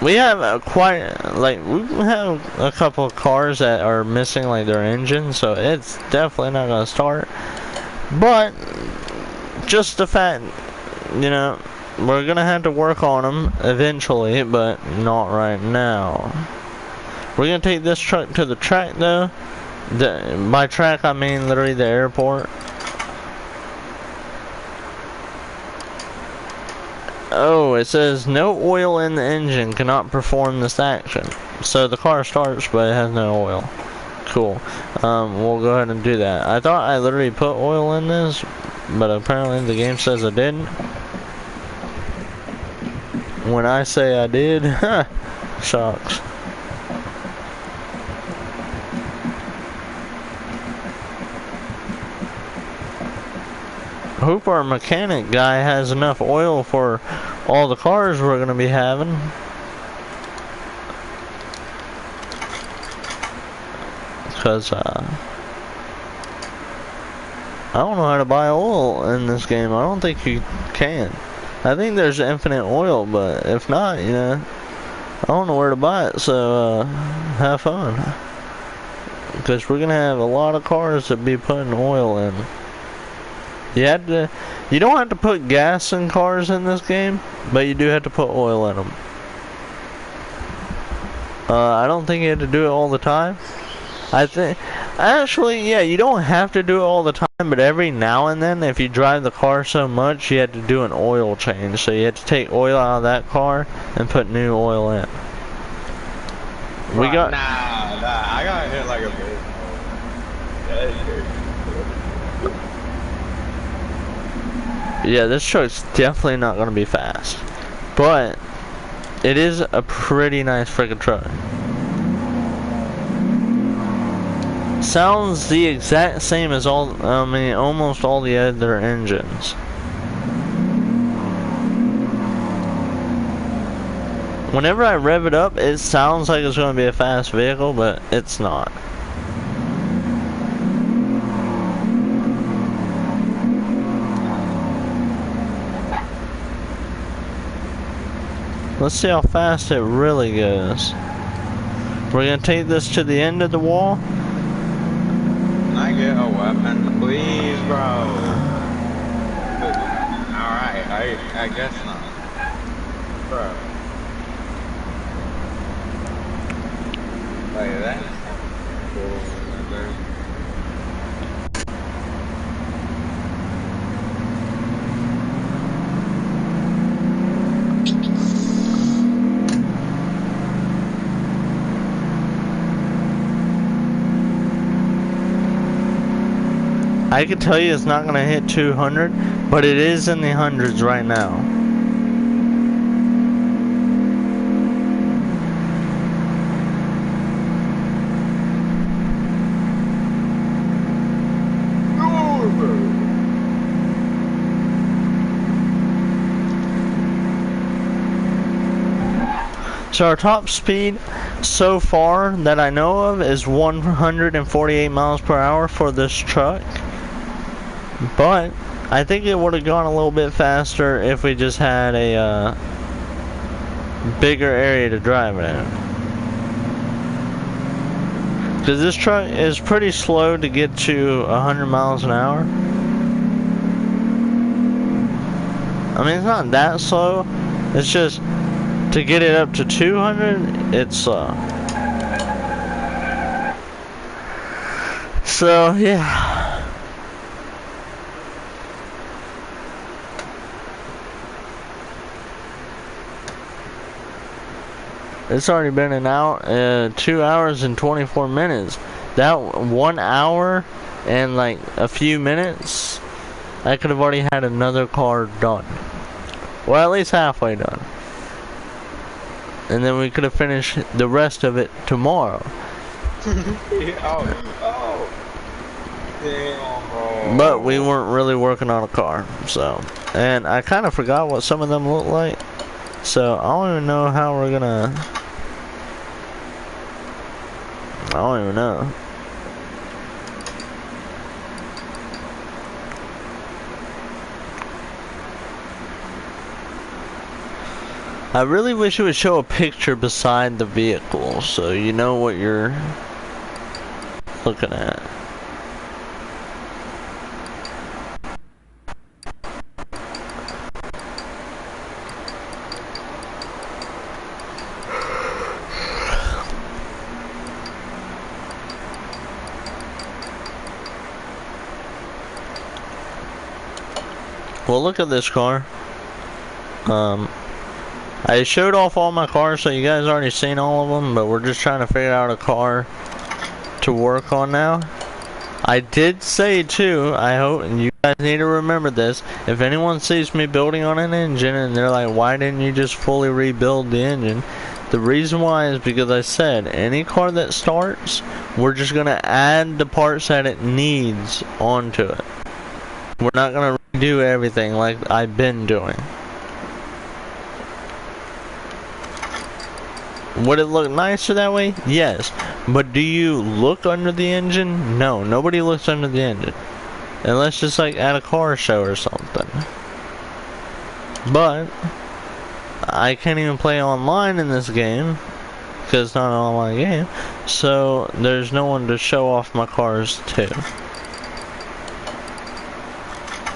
we have we have a couple of cars that are missing like their engine, so it's definitely not gonna start. But just the fact, you know, we're gonna have to work on them eventually, but not right now. We're gonna take this truck to the track though. By track I mean literally the airport. Oh, it says no oil in the engine, cannot perform this action. So the car starts, but it has no oil. Cool. We'll go ahead and do that. I thought I literally put oil in this, but apparently the game says I didn't. When I say I did, shocks. I hope our mechanic guy has enough oil for all the cars we're going to be having. Because, I don't know how to buy oil in this game. I don't think you can. I think there's infinite oil, but if not, you know, I don't know where to buy it, so, have fun. Because we're going to have a lot of cars to be putting oil in. You don't have to put gas in cars in this game, but you do have to put oil in them. I don't think you have to do it all the time. Actually, yeah, you don't have to do it all the time, but every now and then, if you drive the car so much, you have to do an oil change. So you have to take oil out of that car and put new oil in. Nah, I got hit like a bitch. Yeah, this truck's definitely not going to be fast. But it is a pretty nice freaking truck. Sounds the exact same as almost all the other engines. Whenever I rev it up, it sounds like it's going to be a fast vehicle, but it's not. Let's see how fast it really goes. We're going to take this to the end of the wall. Can I get a weapon, please, bro? Alright, I guess not. Bro. Like that. I can tell you it's not going to hit 200, but it is in the hundreds right now. So our top speed so far that I know of is 148 miles per hour for this truck. But I think it would have gone a little bit faster if we just had a bigger area to drive it in. Because this truck is pretty slow to get to 100 miles an hour. I mean, it's not that slow. It's just to get it up to 200, it's slow. So, yeah. It's already been an hour, 2 hours and 24 minutes. That 1 hour and like a few minutes, I could have already had another car done. Well, at least halfway done. And then we could have finished the rest of it tomorrow. Damn. But we weren't really working on a car, so. And I kind of forgot what some of them look like. So, I don't even know how we're gonna... I don't even know. I really wish it would show a picture beside the vehicle, so you know what you're looking at. Well, look at this car. I showed off all my cars, so you guys already seen all of them, but we're just trying to figure out a car to work on now. I did say too, I hope, and you guys need to remember this, if anyone sees me building on an engine and they're like, why didn't you just fully rebuild the engine? The reason why is because I said, any car that starts, we're just going to add the parts that it needs onto it. We're not going to redo everything like I've been doing. Would it look nicer that way? Yes. But do you look under the engine? No. Nobody looks under the engine. Unless it's like at a car show or something. But I can't even play online in this game. Because it's not an online game. So there's no one to show off my cars to.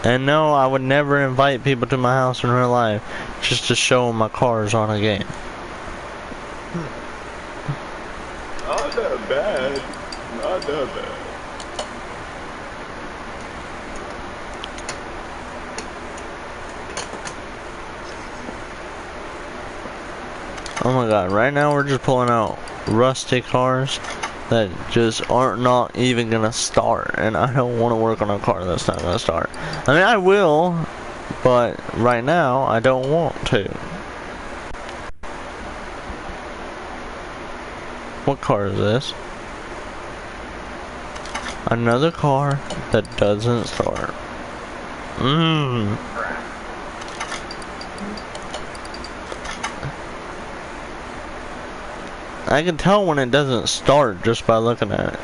And no, I would never invite people to my house in real life just to show them my cars on a game. Not that bad. Not that bad. Oh my god, right now we're just pulling out rusty cars that just aren't not even gonna start, and I don't want to work on a car that's not gonna start. I mean, I will, but right now I don't want to. What car is this? Another car that doesn't start. I can tell when it doesn't start just by looking at it.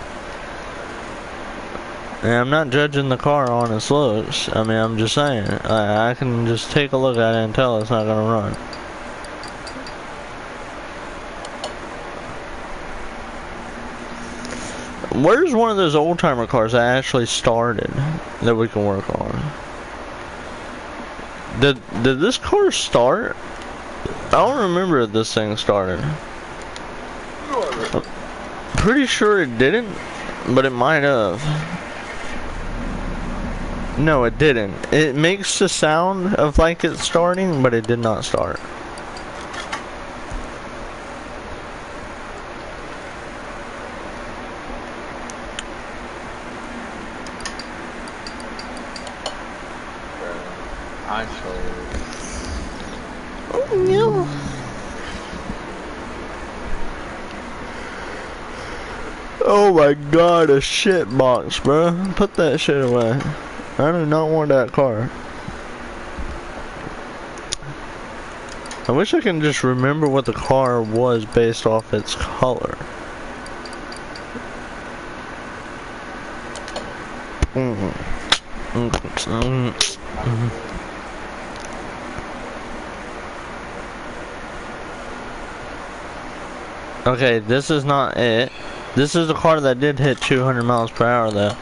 And I'm not judging the car on its looks. I mean, I'm just saying. I can just take a look at it and tell it's not gonna run. Where's one of those old timer cars that actually started that we can work on? Did this car start? I don't remember if this thing started. Pretty sure it didn't, but it might have. No, it didn't. It makes the sound of like it's starting, but it did not start. Oh my god, a shit box, bro. Put that shit away. I do not want that car. I wish I can just remember what the car was based off its color. Okay, this is not it. This is the car that did hit 200 miles per hour though.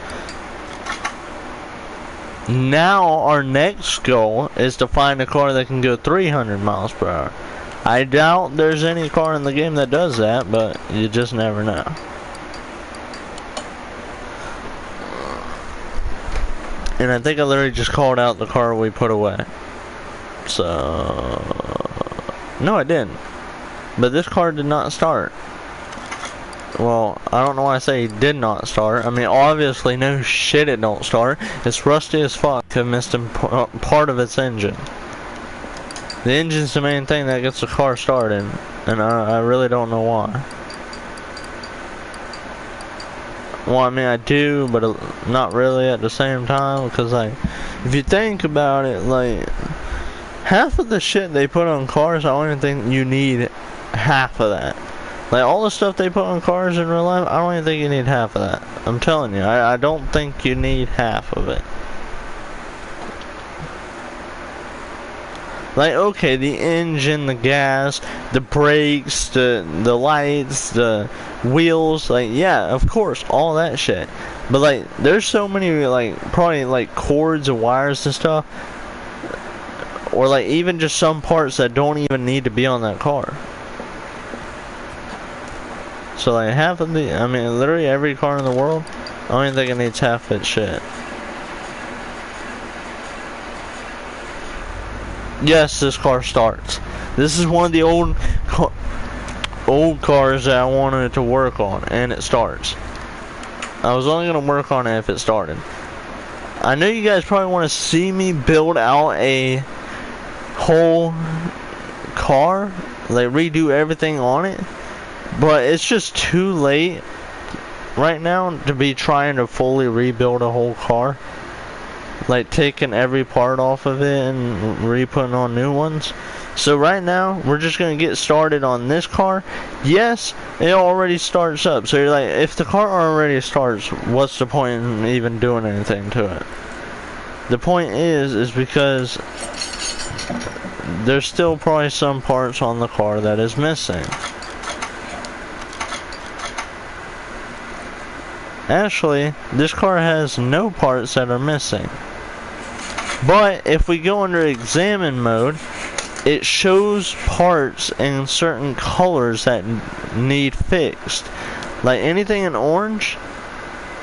Now our next goal is to find a car that can go 300 miles per hour. I doubt there's any car in the game that does that, but you just never know. And I think I literally just called out the car we put away. So... No, I didn't. But this car did not start. Well, I don't know why I say it did not start. I mean, obviously, no shit it don't start. It's rusty as fuck. I've missed part of its engine. The engine's the main thing that gets the car started. And I really don't know why. Well, I mean, I do, but not really at the same time. Because, like, if you think about it, like, half of the shit they put on cars, I don't even think you need half of that. Like, all the stuff they put on cars in real life, I don't even think you need half of that. I'm telling you, I don't think you need half of it. Like, okay, the engine, the gas, the brakes, the lights, the wheels, like, yeah, of course, all that shit. But, like, there's so many, like, probably, like, cords and wires and stuff. Or, like, even just some parts that don't even need to be on that car. So, like, half of the, I mean, literally every car in the world, I don't even think it needs half its shit. Yes, this car starts. This is one of the old cars that I wanted to work on, and it starts. I was only going to work on it if it started. I know you guys probably want to see me build out a whole car, like redo everything on it. But it's just too late right now to be trying to fully rebuild a whole car. Like taking every part off of it and re-putting on new ones. So right now, we're just going to get started on this car. Yes, it already starts up. So you're like, if the car already starts, what's the point in even doing anything to it? The point is because there's still probably some parts on the car that is missing. Actually, this car has no parts that are missing. But if we go under examine mode, it shows parts in certain colors that need fixed. Like anything in orange,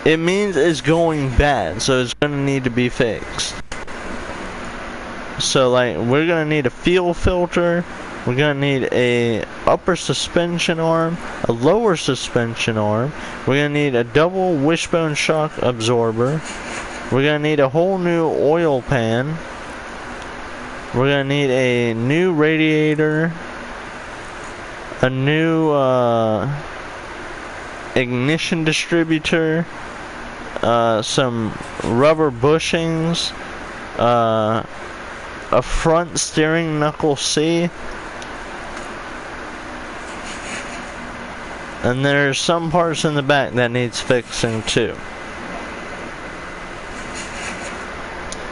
it means it's going bad, so it's going to need to be fixed. So like, we're going to need a fuel filter. We're going to need a upper suspension arm, a lower suspension arm. We're going to need a double wishbone shock absorber. We're going to need a whole new oil pan. We're going to need a new radiator, a new ignition distributor, some rubber bushings, a front steering knuckle C, And there's some parts in the back that needs fixing too.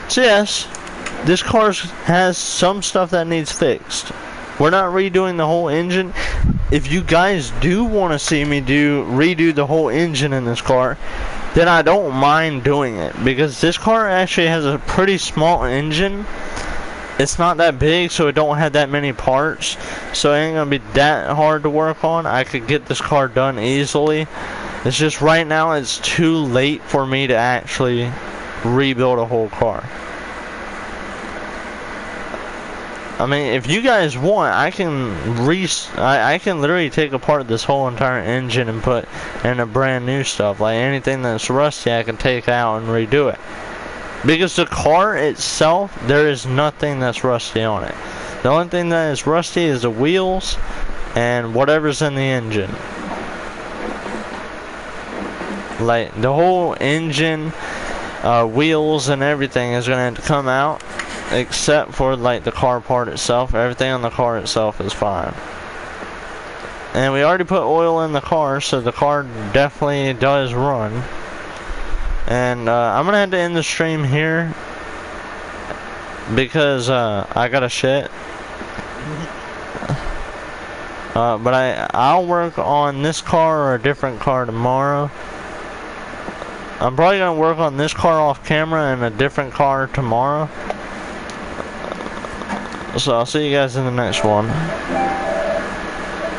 So yes, this car has some stuff that needs fixed. We're not redoing the whole engine. If you guys do want to see me redo the whole engine in this car, then I don't mind doing it, because this car actually has a pretty small engine. It's not that big, so it don't have that many parts, so it ain't gonna be that hard to work on. I could get this car done easily. It's just right now it's too late for me to actually rebuild a whole car. I mean, if you guys want, I can literally take apart this whole entire engine and put in a brand new stuff. Like anything that's rusty, I can take out and redo it. Because the car itself, there is nothing that's rusty on it. The only thing that is rusty is the wheels and whatever's in the engine. Like the whole engine, wheels and everything is going to have to come out, except for like the car part itself. Everything on the car itself is fine. And we already put oil in the car, so the car definitely does run. And I'm gonna have to end the stream here because I gotta shit. But I'll work on this car or a different car tomorrow. I'm probably gonna work on this car off camera and a different car tomorrow. So I'll see you guys in the next one.